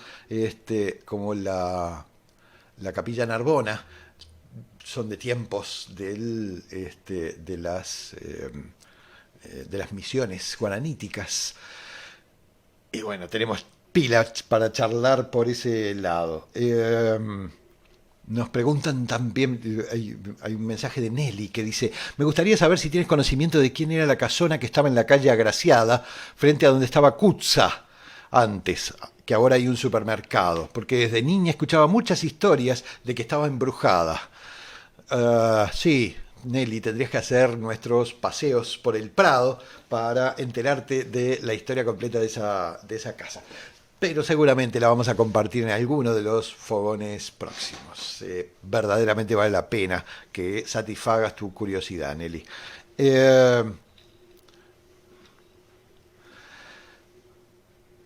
la capilla Narbona son de tiempos de las misiones guaraníticas. Y bueno, tenemos pilas para charlar por ese lado. Nos preguntan también, hay un mensaje de Nelly que dice, me gustaría saber si tienes conocimiento de quién era la casona que estaba en la calle Agraciada, frente a donde estaba Kutza antes, que ahora hay un supermercado, porque desde niña escuchaba muchas historias de que estaba embrujada. Sí, Nelly, tendrías que hacer nuestros paseos por el Prado para enterarte de la historia completa de esa casa. Pero seguramente la vamos a compartir en alguno de los fogones próximos. Verdaderamente vale la pena que satisfagas tu curiosidad, Nelly. Eh,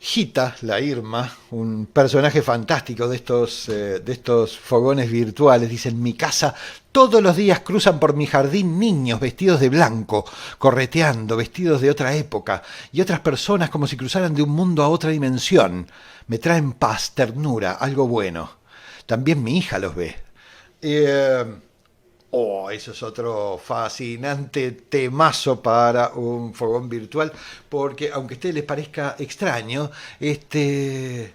Gita, la Irma, un personaje fantástico de estos fogones virtuales, dice, en mi casa todos los días cruzan por mi jardín niños vestidos de blanco, correteando, vestidos de otra época, y otras personas como si cruzaran de un mundo a otra dimensión. Me traen paz, ternura, algo bueno. También mi hija los ve. Eh, eso es otro fascinante temazo para un fogón virtual, porque aunque a ustedes les parezca extraño, este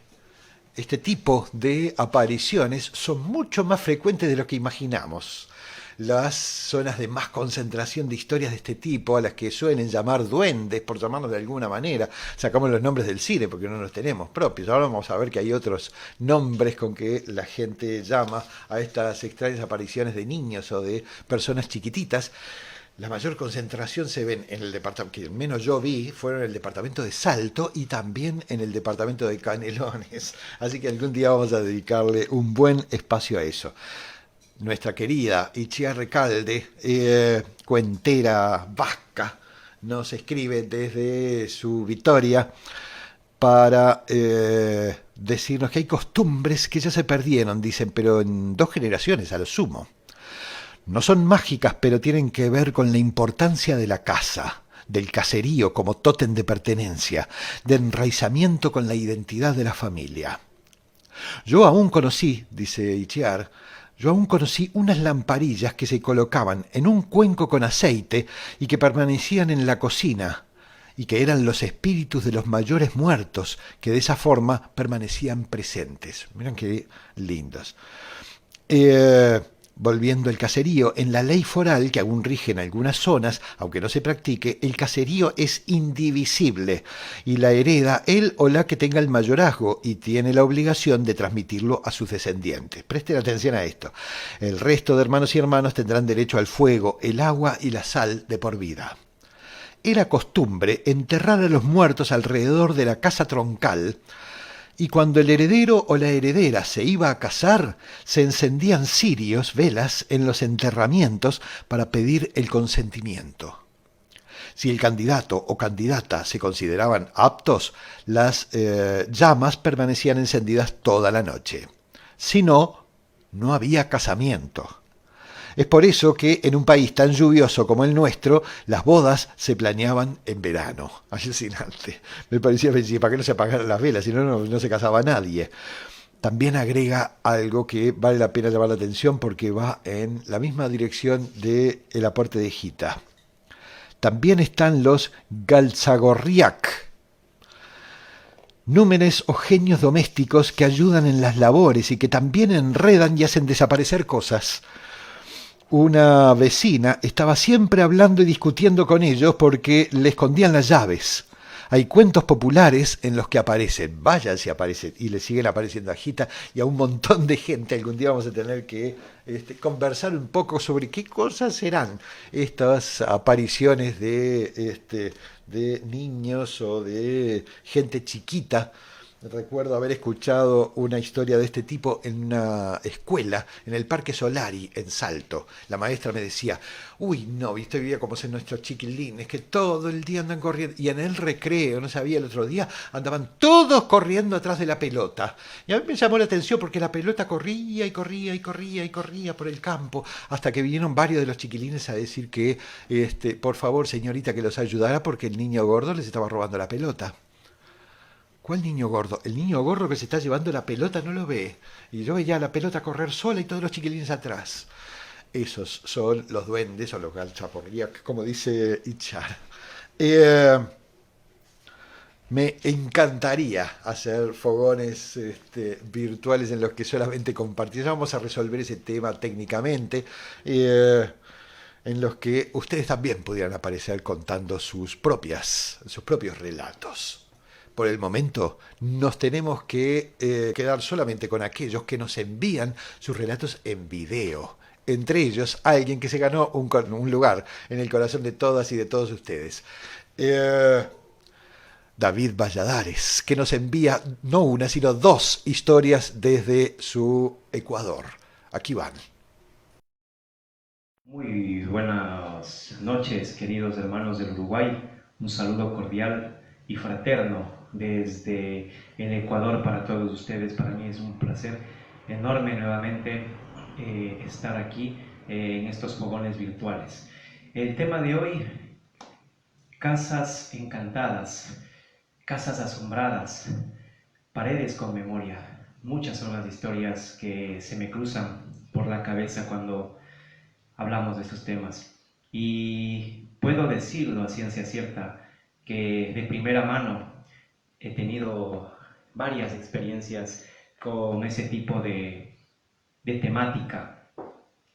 tipo de apariciones son mucho más frecuentes de lo que imaginamos. Las zonas de más concentración de historias de este tipo, a las que suelen llamar duendes, por llamarlos de alguna manera, sacamos los nombres del cine porque no los tenemos propios. Ahora vamos a ver que hay otros nombres con que la gente llama a estas extrañas apariciones de niños o de personas chiquititas. La mayor concentración se ven en el departamento, que al menos yo vi, fueron en el departamento de Salto y también en el departamento de Canelones. Así que algún día vamos a dedicarle un buen espacio a eso. Nuestra querida Itziar Recalde, cuentera vasca, nos escribe desde su Vitoria para decirnos que hay costumbres que ya se perdieron, dicen, pero en 2 generaciones a lo sumo. No son mágicas, pero tienen que ver con la importancia de la casa, del caserío como tótem de pertenencia, de enraizamiento con la identidad de la familia. Yo aún conocí, dice Itziar, yo aún conocí unas lamparillas que se colocaban en un cuenco con aceite y que permanecían en la cocina, y que eran los espíritus de los mayores muertos que de esa forma permanecían presentes. Miren qué lindos. Volviendo al caserío, en la ley foral que aún rige en algunas zonas, aunque no se practique, el caserío es indivisible y la hereda él o la que tenga el mayorazgo y tiene la obligación de transmitirlo a sus descendientes. Presten atención a esto. El resto de hermanos y hermanos tendrán derecho al fuego, el agua y la sal de por vida. Era costumbre enterrar a los muertos alrededor de la casa troncal, y cuando el heredero o la heredera se iba a casar, se encendían cirios, velas, en los enterramientos para pedir el consentimiento. Si el candidato o candidata se consideraban aptos, las llamas permanecían encendidas toda la noche. Si no, no había casamiento. Es por eso que en un país tan lluvioso como el nuestro, las bodas se planeaban en verano. Alucinante. Me parecía, ¿para qué no se apagaran las velas? Si no, no se casaba nadie. También agrega algo que vale la pena llamar la atención porque va en la misma dirección del aporte de Gita. También están los Galtzagorriak, númenes o genios domésticos que ayudan en las labores y que también enredan y hacen desaparecer cosas. Una vecina estaba siempre hablando y discutiendo con ellos porque le escondían las llaves. Hay cuentos populares en los que aparecen, vayan si aparecen, y le siguen apareciendo a Gita y a un montón de gente. Algún día vamos a tener que conversar un poco sobre qué cosas serán estas apariciones de niños o de gente chiquita. Recuerdo haber escuchado una historia de este tipo en una escuela, en el Parque Solari, en Salto. La maestra me decía, uy, no, viste, vivía como son nuestros chiquilines, que todo el día andan corriendo. Y en el recreo, no sabía, el otro día andaban todos corriendo atrás de la pelota. Y a mí me llamó la atención porque la pelota corría y corría y corría y corría por el campo, hasta que vinieron varios de los chiquilines a decir que, por favor, señorita, que los ayudara porque el niño gordo les estaba robando la pelota. ¿Cuál niño gordo? El niño gordo que se está llevando la pelota no lo ve. Y yo veía la pelota correr sola y todos los chiquilines atrás. Esos son los duendes o los galchaporriak, como dice Ichar. Me encantaría hacer fogones virtuales en los que solamente compartir. Ya vamos a resolver ese tema técnicamente. En los que ustedes también pudieran aparecer contando sus propios relatos. Por el momento nos tenemos que quedar solamente con aquellos que nos envían sus relatos en video. Entre ellos, alguien que se ganó un lugar en el corazón de todas y de todos ustedes. David Valladares, que nos envía no una, sino dos historias desde su Ecuador. Aquí van. Muy buenas noches, queridos hermanos del Uruguay. Un saludo cordial y fraterno desde el Ecuador para todos ustedes. Para mí es un placer enorme nuevamente estar aquí en estos fogones virtuales. El tema de hoy, casas encantadas, casas asombradas, paredes con memoria. Muchas son las historias que se me cruzan por la cabeza cuando hablamos de estos temas. Y puedo decirlo a ciencia cierta que de primera mano he tenido varias experiencias con ese tipo de temática.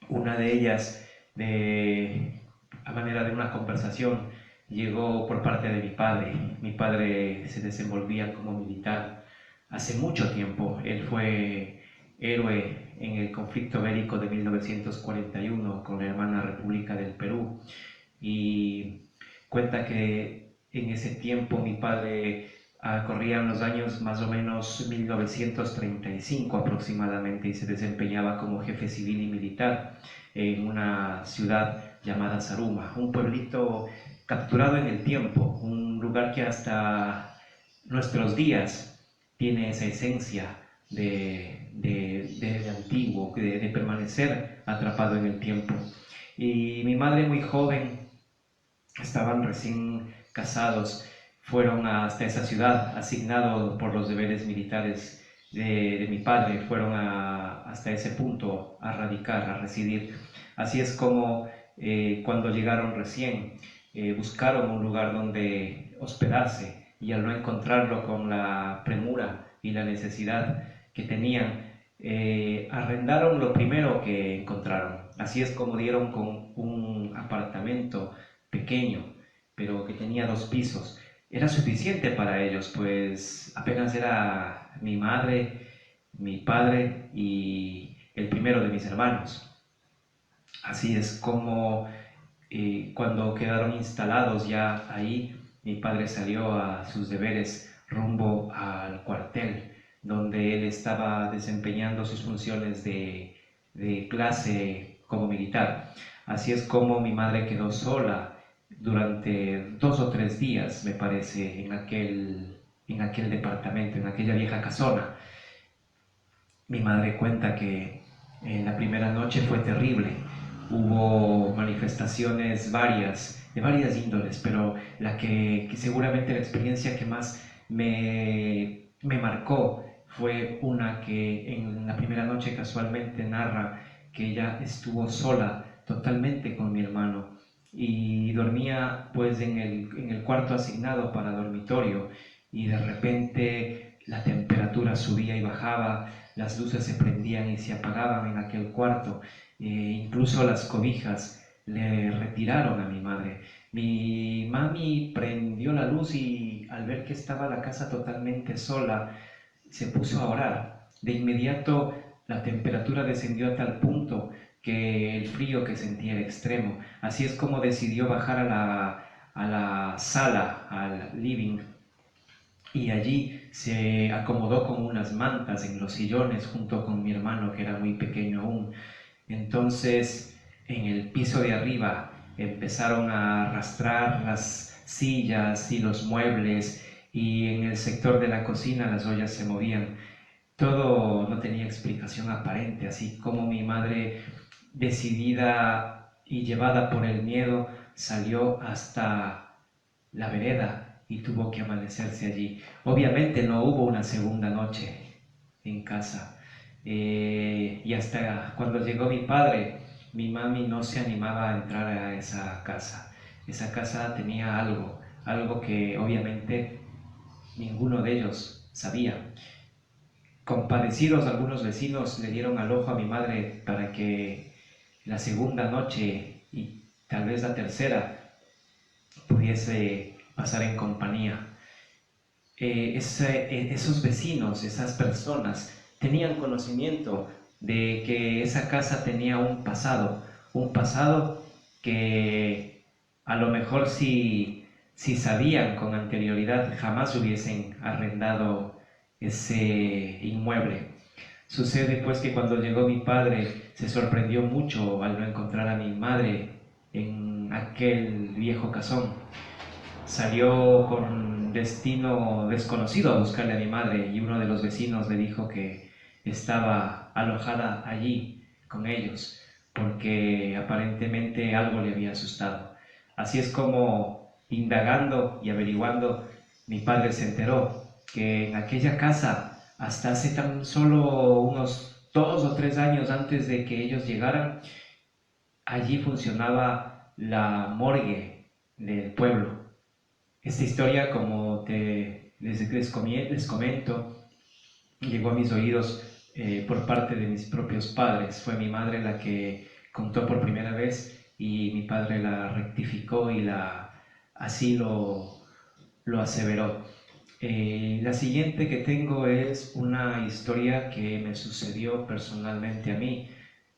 Una de ellas, a manera de una conversación, llegó por parte de mi padre. Mi padre se desenvolvía como militar hace mucho tiempo. Él fue héroe en el conflicto bélico de 1941 con la hermana República del Perú, y cuenta que en ese tiempo mi padre corría en los años más o menos 1935 aproximadamente, y se desempeñaba como jefe civil y militar en una ciudad llamada Zaruma, un pueblito capturado en el tiempo, un lugar que hasta nuestros días tiene esa esencia de antiguo, de permanecer atrapado en el tiempo. Y mi madre, muy joven, estaban recién casados, fueron hasta esa ciudad, asignados por los deberes militares de mi padre, fueron hasta ese punto a radicar, a residir. Así es como cuando llegaron recién, buscaron un lugar donde hospedarse, y al no encontrarlo, con la premura y la necesidad que tenían, arrendaron lo primero que encontraron. Así es como dieron con un apartamento pequeño, pero que tenía 2 pisos. Era suficiente para ellos, pues apenas era mi madre, mi padre y el primero de mis hermanos. Así es como cuando quedaron instalados ya ahí, mi padre salió a sus deberes rumbo al cuartel, donde él estaba desempeñando sus funciones de clase como militar. Así es como mi madre quedó sola durante 2 o 3 días, me parece, en aquel departamento, en aquella vieja casona. Mi madre cuenta que la primera noche fue terrible. Hubo manifestaciones de varias índoles, pero que seguramente la experiencia que más me marcó fue una que en la primera noche casualmente narra que ella estuvo sola totalmente con mi hermano y dormía pues en el cuarto asignado para dormitorio, y de repente la temperatura subía y bajaba, las luces se prendían y se apagaban en aquel cuarto, incluso las cobijas le retiraron a mi madre. Mi mami prendió la luz y al ver que estaba la casa totalmente sola, se puso a orar. De inmediato la temperatura descendió a tal punto que el frío que sentía era extremo. Así es como decidió bajar a la sala, al living, y allí se acomodó con unas mantas en los sillones junto con mi hermano, que era muy pequeño aún. Entonces, en el piso de arriba empezaron a arrastrar las sillas y los muebles, y en el sector de la cocina las ollas se movían. Todo no tenía explicación aparente, así como mi madre, decidida y llevada por el miedo, salió hasta la vereda y tuvo que amanecerse allí. Obviamente no hubo una segunda noche en casa. Y hasta cuando llegó mi padre, mi mami no se animaba a entrar a esa casa. Esa casa tenía algo que obviamente ninguno de ellos sabía. Compadecidos, algunos vecinos le dieron al ojo a mi madre para que la segunda noche y tal vez la tercera pudiese pasar en compañía. Esos vecinos, esas personas, tenían conocimiento de que esa casa tenía un pasado que a lo mejor si sabían con anterioridad jamás hubiesen arrendado ese inmueble. Sucede pues que cuando llegó mi padre se sorprendió mucho al no encontrar a mi madre en aquel viejo casón. Salió con destino desconocido a buscarle a mi madre, y uno de los vecinos le dijo que estaba alojada allí con ellos porque aparentemente algo le había asustado. Así es como, indagando y averiguando, mi padre se enteró que en aquella casa, hasta hace tan solo unos 2 o 3 años antes de que ellos llegaran, allí funcionaba la morgue del pueblo. Esta historia, como les comento, llegó a mis oídos por parte de mis propios padres. Fue mi madre la que contó por primera vez y mi padre la rectificó y así lo aseveró. La siguiente que tengo es una historia que me sucedió personalmente a mí.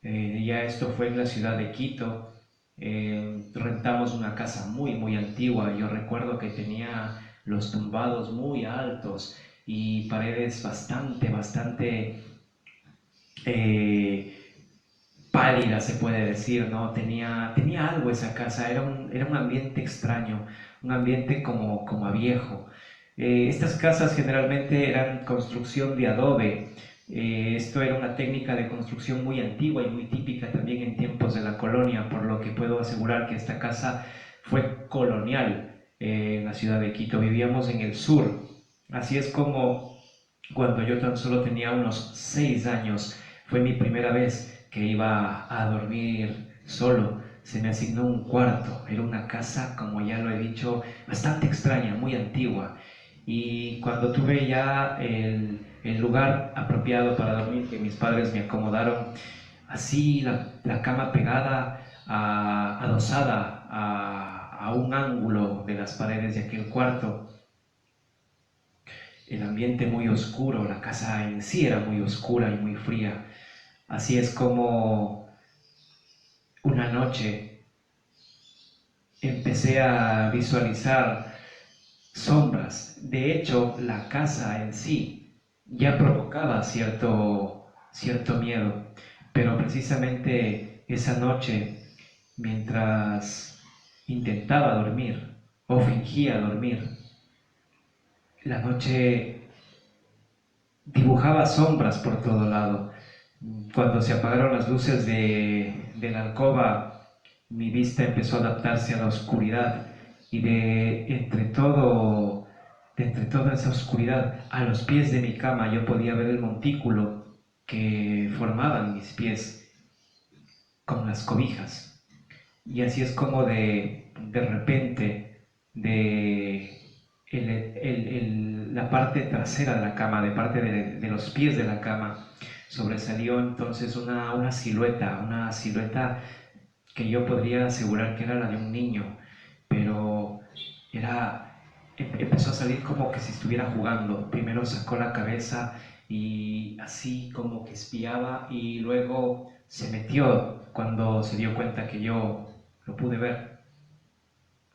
Ya esto fue en la ciudad de Quito. Rentamos una casa muy antigua. Yo recuerdo que tenía los tumbados muy altos y paredes bastante pálidas, se puede decir, ¿no? Tenía algo esa casa. Era un ambiente extraño, un ambiente como a viejo. Estas casas generalmente eran construcción de adobe. Esto era una técnica de construcción muy antigua y muy típica también en tiempos de la colonia, por lo que puedo asegurar que esta casa fue colonial en la ciudad de Quito. Vivíamos en el sur. Así es como, cuando yo tan solo tenía unos 6 años, fue mi primera vez que iba a dormir solo. Se me asignó un cuarto. Era una casa, como ya lo he dicho, bastante extraña, muy antigua. Y cuando tuve ya el lugar apropiado para dormir, que mis padres me acomodaron, así la cama pegada, adosada a un ángulo de las paredes de aquel cuarto, el ambiente muy oscuro, la casa en sí era muy oscura y muy fría. Así es como una noche empecé a visualizar sombras. De hecho, la casa en sí ya provocaba cierto miedo, pero precisamente esa noche, mientras intentaba dormir o fingía dormir. La noche dibujaba sombras por todo lado. Cuando se apagaron las luces de la alcoba, mi vista empezó a adaptarse a la oscuridad y de entre toda esa oscuridad, a los pies de mi cama yo podía ver el montículo que formaban mis pies con las cobijas. Y así es como de repente, la parte trasera de la cama, de parte de los pies de la cama, sobresalió entonces una silueta que yo podría asegurar que era la de un niño, pero empezó a salir como que si estuviera jugando. Primero sacó la cabeza y así como que espiaba, y luego se metió cuando se dio cuenta que yo lo pude ver.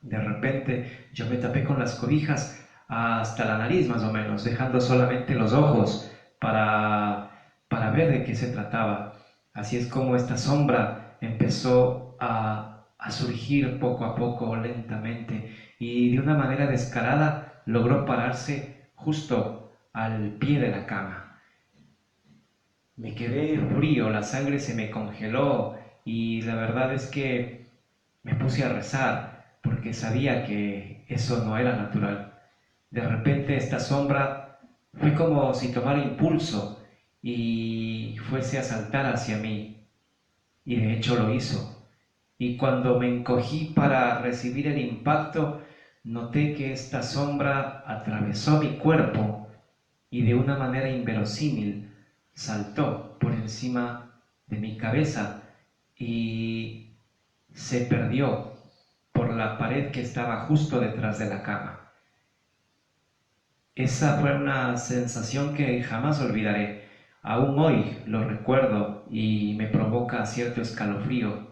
De repente yo me tapé con las cobijas hasta la nariz más o menos, dejando solamente los ojos para ver de qué se trataba. Así es como esta sombra empezó a surgir poco a poco, lentamente, y de una manera descarada logró pararse justo al pie de la cama. Me quedé frío, la sangre se me congeló y la verdad es que me puse a rezar porque sabía que eso no era natural. De repente esta sombra fue como si tomara impulso y fuese a saltar hacia mí, y de hecho lo hizo. Y cuando me encogí para recibir el impacto, noté que esta sombra atravesó mi cuerpo y de una manera inverosímil saltó por encima de mi cabeza y se perdió por la pared que estaba justo detrás de la cama. Esa fue una sensación que jamás olvidaré. Aún hoy lo recuerdo y me provoca cierto escalofrío,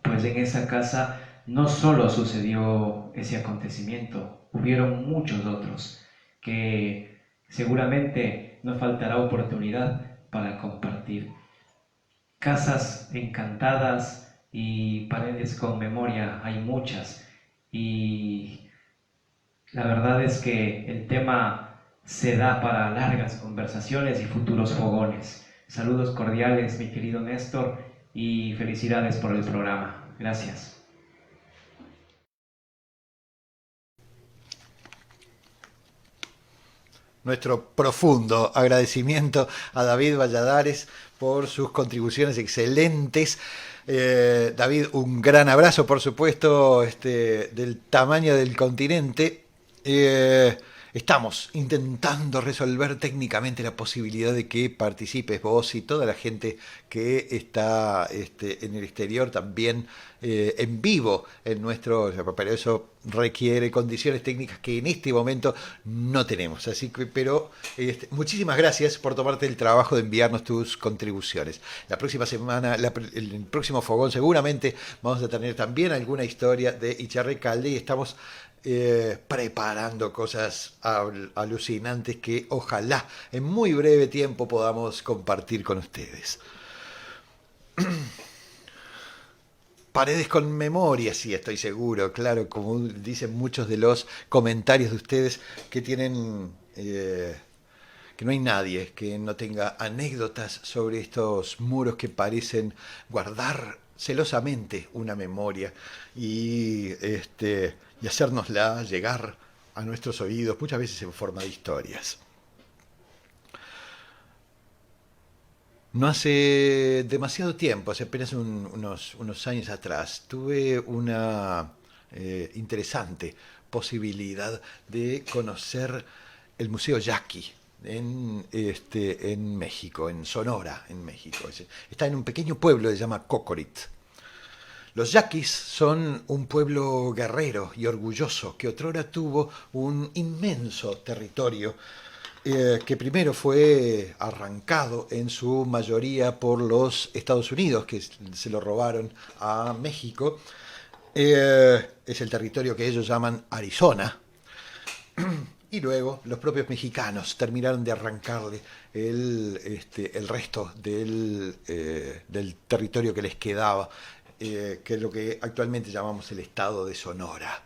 pues en esa casa no solo sucedió ese acontecimiento, hubieron muchos otros que seguramente no faltará oportunidad para compartir. Casas encantadas y paredes con memoria hay muchas, y la verdad es que el tema se da para largas conversaciones y futuros fogones. Saludos cordiales, mi querido Néstor, y felicidades por el programa. Gracias. Nuestro profundo agradecimiento a David Valladares por sus contribuciones excelentes. David, un gran abrazo, por supuesto, del tamaño del continente. Estamos intentando resolver técnicamente la posibilidad de que participes vos y toda la gente que está en el exterior también en vivo en nuestro, pero eso requiere condiciones técnicas que en este momento no tenemos. Así que, pero muchísimas gracias por tomarte el trabajo de enviarnos tus contribuciones. La próxima semana, el próximo fogón seguramente vamos a tener también alguna historia de Icharrecalde, y estamos preparando cosas alucinantes que ojalá en muy breve tiempo podamos compartir con ustedes. Paredes con memoria, sí, estoy seguro, claro, como dicen muchos de los comentarios de ustedes que tienen, que no hay nadie que no tenga anécdotas sobre estos muros que parecen guardar celosamente una memoria y hacérnosla llegar a nuestros oídos, muchas veces en forma de historias. No hace demasiado tiempo, hace apenas unos años atrás, tuve una interesante posibilidad de conocer el Museo Yaqui en México, en Sonora, en México. Está en un pequeño pueblo que se llama Cocorit. Los yaquis son un pueblo guerrero y orgulloso que otrora tuvo un inmenso territorio que primero fue arrancado en su mayoría por los Estados Unidos, que se lo robaron a México. Es el territorio que ellos llaman Arizona. Y luego los propios mexicanos terminaron de arrancarle el resto del territorio que les quedaba que es lo que actualmente llamamos el estado de Sonora.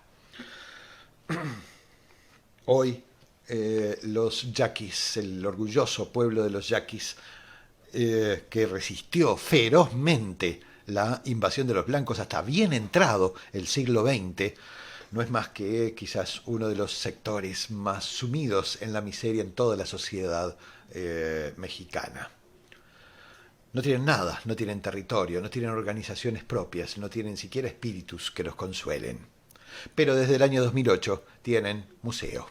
Hoy los yaquis, el orgulloso pueblo de los yaquis, que resistió ferozmente la invasión de los blancos hasta bien entrado el siglo XX, no es más que quizás uno de los sectores más sumidos en la miseria en toda la sociedad mexicana. No tienen nada, no tienen territorio, no tienen organizaciones propias, no tienen siquiera espíritus que los consuelen. Pero desde el año 2008 tienen museo.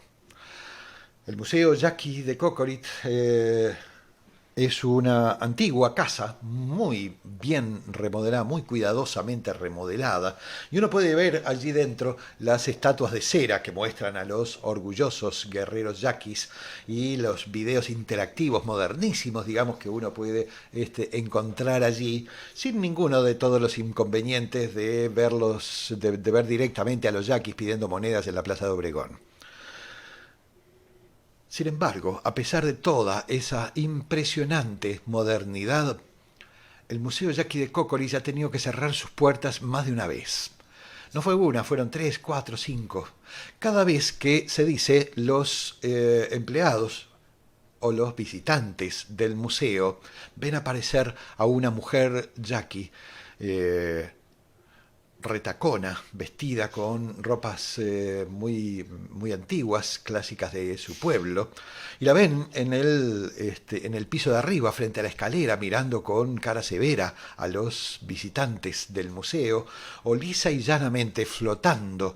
El Museo Yaqui de Cocorit es una antigua casa muy bien remodelada, muy cuidadosamente remodelada, y uno puede ver allí dentro las estatuas de cera que muestran a los orgullosos guerreros yaquis y los videos interactivos modernísimos, digamos, que uno puede encontrar allí, sin ninguno de todos los inconvenientes de verlos, de ver directamente a los yaquis pidiendo monedas en la Plaza de Obregón. Sin embargo, a pesar de toda esa impresionante modernidad, el Museo Yaqui de Cocorit ha tenido que cerrar sus puertas más de una vez. No fue una, fueron 3, 4, 5. Cada vez que se dice los empleados o los visitantes del museo ven aparecer a una mujer yaqui retacona, vestida con ropas muy antiguas, clásicas de su pueblo, y la ven en el piso de arriba, frente a la escalera, mirando con cara severa a los visitantes del museo, o lisa y llanamente flotando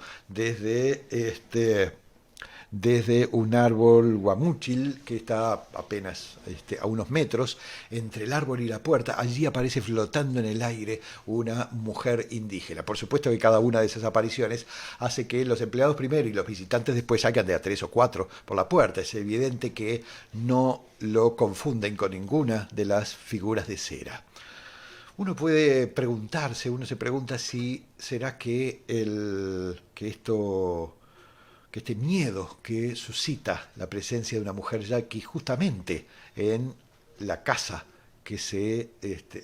desde un árbol guamúchil que está apenas a unos metros entre el árbol y la puerta. Allí aparece flotando en el aire una mujer indígena. Por supuesto que cada una de esas apariciones hace que los empleados primero y los visitantes después salgan de a 3 o 4 por la puerta. Es evidente que no lo confunden con ninguna de las figuras de cera. Uno puede preguntarse, uno se pregunta si será que este miedo que suscita la presencia de una mujer yaqui justamente en la casa que se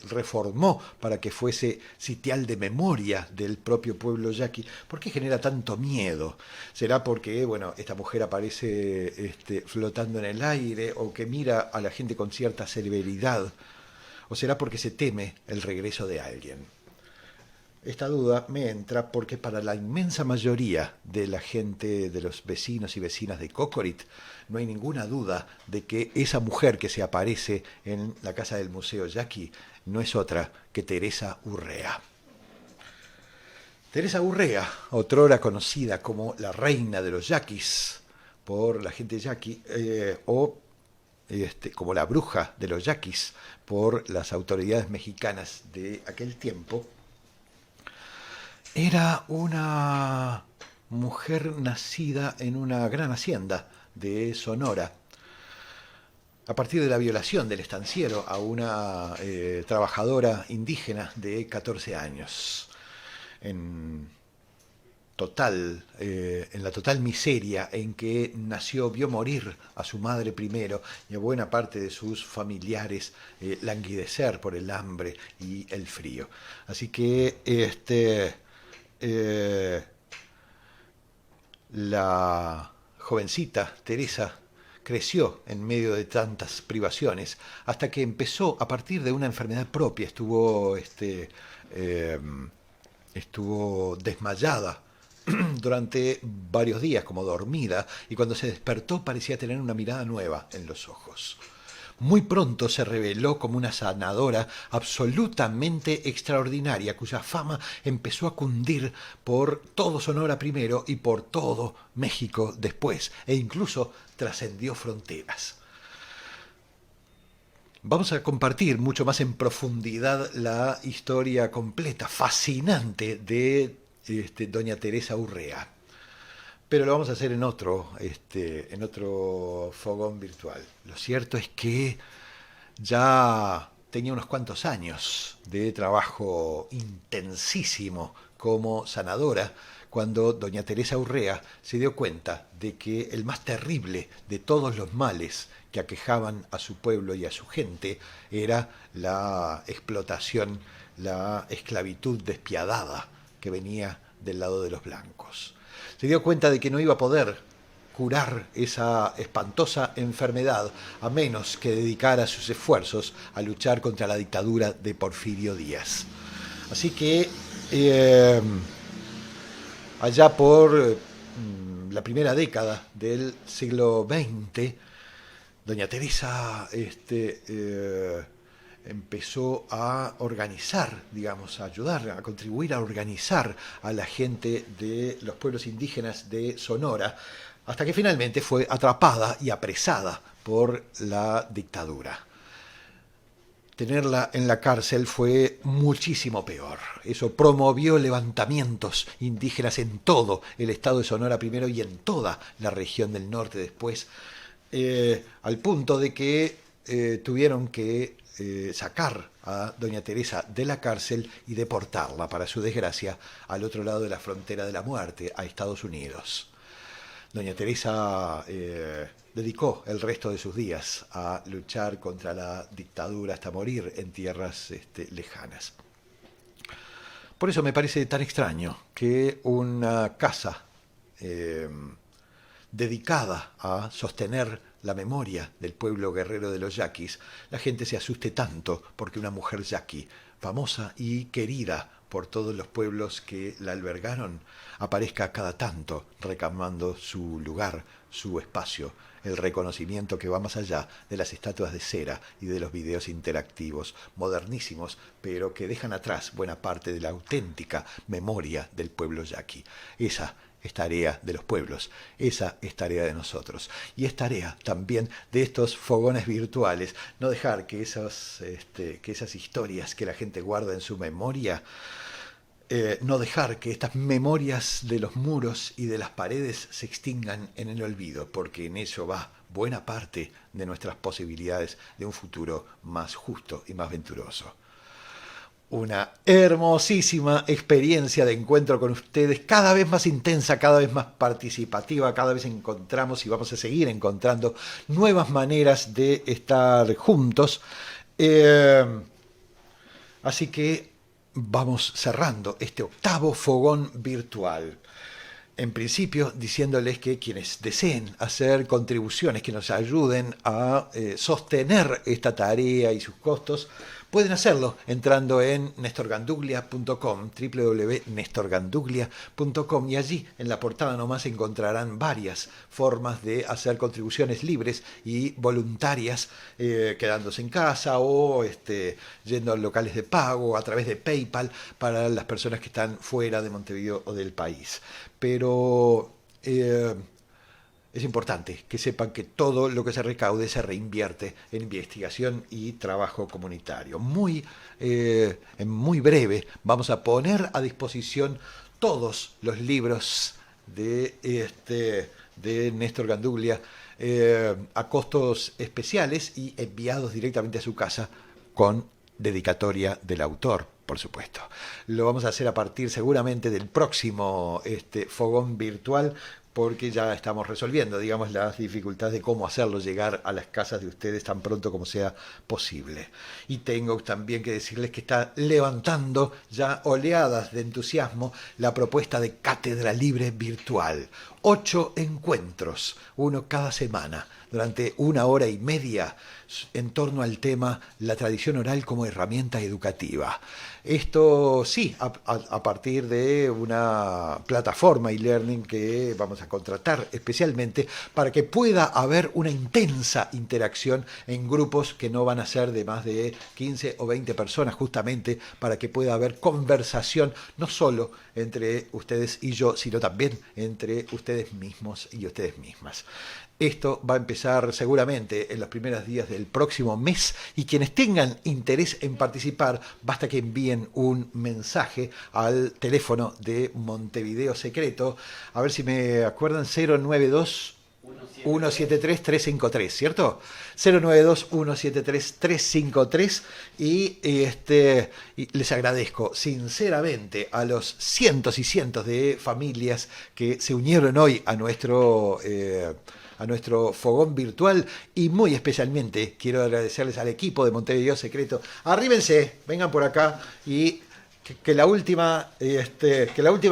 reformó para que fuese sitial de memoria del propio pueblo yaqui, ¿por qué genera tanto miedo? ¿Será porque, bueno, esta mujer aparece flotando en el aire o que mira a la gente con cierta severidad? ¿O será porque se teme el regreso de alguien? Esta duda me entra porque para la inmensa mayoría de la gente, de los vecinos y vecinas de Cocorit, no hay ninguna duda de que esa mujer que se aparece en la casa del Museo Yaqui no es otra que Teresa Urrea. Teresa Urrea, otrora conocida como la reina de los yaquis por la gente yaqui, o como la bruja de los yaquis por las autoridades mexicanas de aquel tiempo, era una mujer nacida en una gran hacienda de Sonora, a partir de la violación del estanciero a una trabajadora indígena de 14 años, en la total miseria en que nació, vio morir a su madre primero y a buena parte de sus familiares languidecer por el hambre y el frío. Así que la jovencita Teresa creció en medio de tantas privaciones hasta que empezó, a partir de una enfermedad propia, estuvo desmayada durante varios días, como dormida, y cuando se despertó parecía tener una mirada nueva en los ojos. Muy pronto se reveló como una sanadora absolutamente extraordinaria, cuya fama empezó a cundir por todo Sonora primero y por todo México después, e incluso trascendió fronteras. Vamos a compartir mucho más en profundidad la historia completa, fascinante de doña Teresa Urrea. Pero lo vamos a hacer en otro fogón virtual. Lo cierto es que ya tenía unos cuantos años de trabajo intensísimo como sanadora cuando doña Teresa Urrea se dio cuenta de que el más terrible de todos los males que aquejaban a su pueblo y a su gente era la explotación la esclavitud despiadada que venía del lado de los blancos. Se dio cuenta de que no iba a poder curar esa espantosa enfermedad a menos que dedicara sus esfuerzos a luchar contra la dictadura de Porfirio Díaz. Así que allá por la primera década del siglo XX, doña Teresa empezó a organizar, digamos, a ayudar, a contribuir a organizar a la gente de los pueblos indígenas de Sonora, hasta que finalmente fue atrapada y apresada por la dictadura. Tenerla en la cárcel fue muchísimo peor. Eso promovió levantamientos indígenas en todo el estado de Sonora primero y en toda la región del norte después, al punto de que tuvieron que sacar a doña Teresa de la cárcel y deportarla, para su desgracia, al otro lado de la frontera de la muerte, a Estados Unidos. Doña Teresa dedicó el resto de sus días a luchar contra la dictadura hasta morir en tierras lejanas. Por eso me parece tan extraño que una casa dedicada a sostener la memoria del pueblo guerrero de los yaquis, la gente se asuste tanto porque una mujer yaqui, famosa y querida por todos los pueblos que la albergaron, aparezca cada tanto reclamando su lugar, su espacio, el reconocimiento que va más allá de las estatuas de cera y de los videos interactivos modernísimos, pero que dejan atrás buena parte de la auténtica memoria del pueblo yaqui. Esa es tarea de los pueblos, esa es tarea de nosotros. Y es tarea también de estos fogones virtuales, no dejar que esas historias que la gente guarda en su memoria, no dejar que estas memorias de los muros y de las paredes se extingan en el olvido, porque en eso va buena parte de nuestras posibilidades de un futuro más justo y más venturoso. Una hermosísima experiencia de encuentro con ustedes, cada vez más intensa, cada vez más participativa, cada vez encontramos y vamos a seguir encontrando nuevas maneras de estar juntos. Así que vamos cerrando este octavo fogón virtual. En principio, diciéndoles que quienes deseen hacer contribuciones que nos ayuden a sostener esta tarea y sus costos, pueden hacerlo entrando en nestorganduglia.com, www.nestorganduglia.com, y allí en la portada nomás encontrarán varias formas de hacer contribuciones libres y voluntarias, quedándose en casa o yendo a locales de pago a través de PayPal para las personas que están fuera de Montevideo o del país. Pero es importante que sepan que todo lo que se recaude se reinvierte en investigación y trabajo comunitario. En muy breve vamos a poner a disposición todos los libros de Néstor Ganduglia a costos especiales y enviados directamente a su casa con dedicatoria del autor, por supuesto. Lo vamos a hacer a partir seguramente del próximo fogón virtual, porque ya estamos resolviendo, digamos, las dificultades de cómo hacerlo llegar a las casas de ustedes tan pronto como sea posible. Y tengo también que decirles que está levantando ya oleadas de entusiasmo la propuesta de Cátedra Libre Virtual. 8 encuentros, uno cada semana, durante 1 hora y media, en torno al tema la tradición oral como herramienta educativa. Esto sí, a partir de una plataforma e-learning que vamos a contratar especialmente para que pueda haber una intensa interacción en grupos que no van a ser de más de 15 o 20 personas, justamente para que pueda haber conversación no solo entre ustedes y yo, sino también entre ustedes mismos y ustedes mismas. Esto va a empezar seguramente en los primeros días del próximo mes, y quienes tengan interés en participar, basta que envíen un mensaje al teléfono de Montevideo Secreto, a ver si me acuerdan, 092 092-173-353, ¿cierto? 092-173-353 y les agradezco sinceramente a los cientos y cientos de familias que se unieron hoy a nuestro fogón virtual, y muy especialmente quiero agradecerles al equipo de Montevideo Secreto. Arríbense, vengan por acá y que la última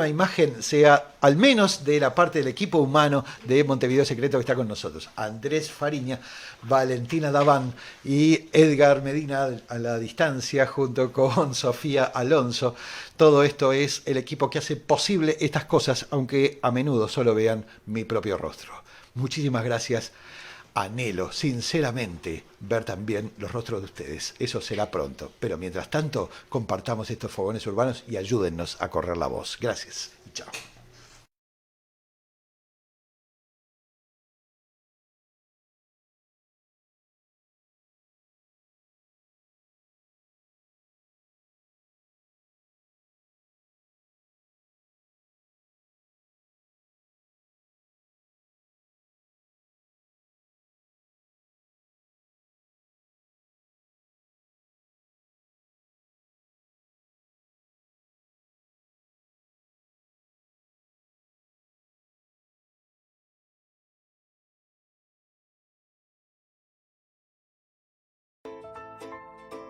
imagen sea al menos de la parte del equipo humano de Montevideo Secreto que está con nosotros. Andrés Fariña, Valentina Daván y Edgar Medina a la distancia junto con Sofía Alonso. Todo esto es el equipo que hace posible estas cosas, aunque a menudo solo vean mi propio rostro. Muchísimas gracias. Anhelo sinceramente ver también los rostros de ustedes. Eso será pronto. Pero mientras tanto, compartamos estos fogones urbanos y ayúdennos a correr la voz. Gracias y chao.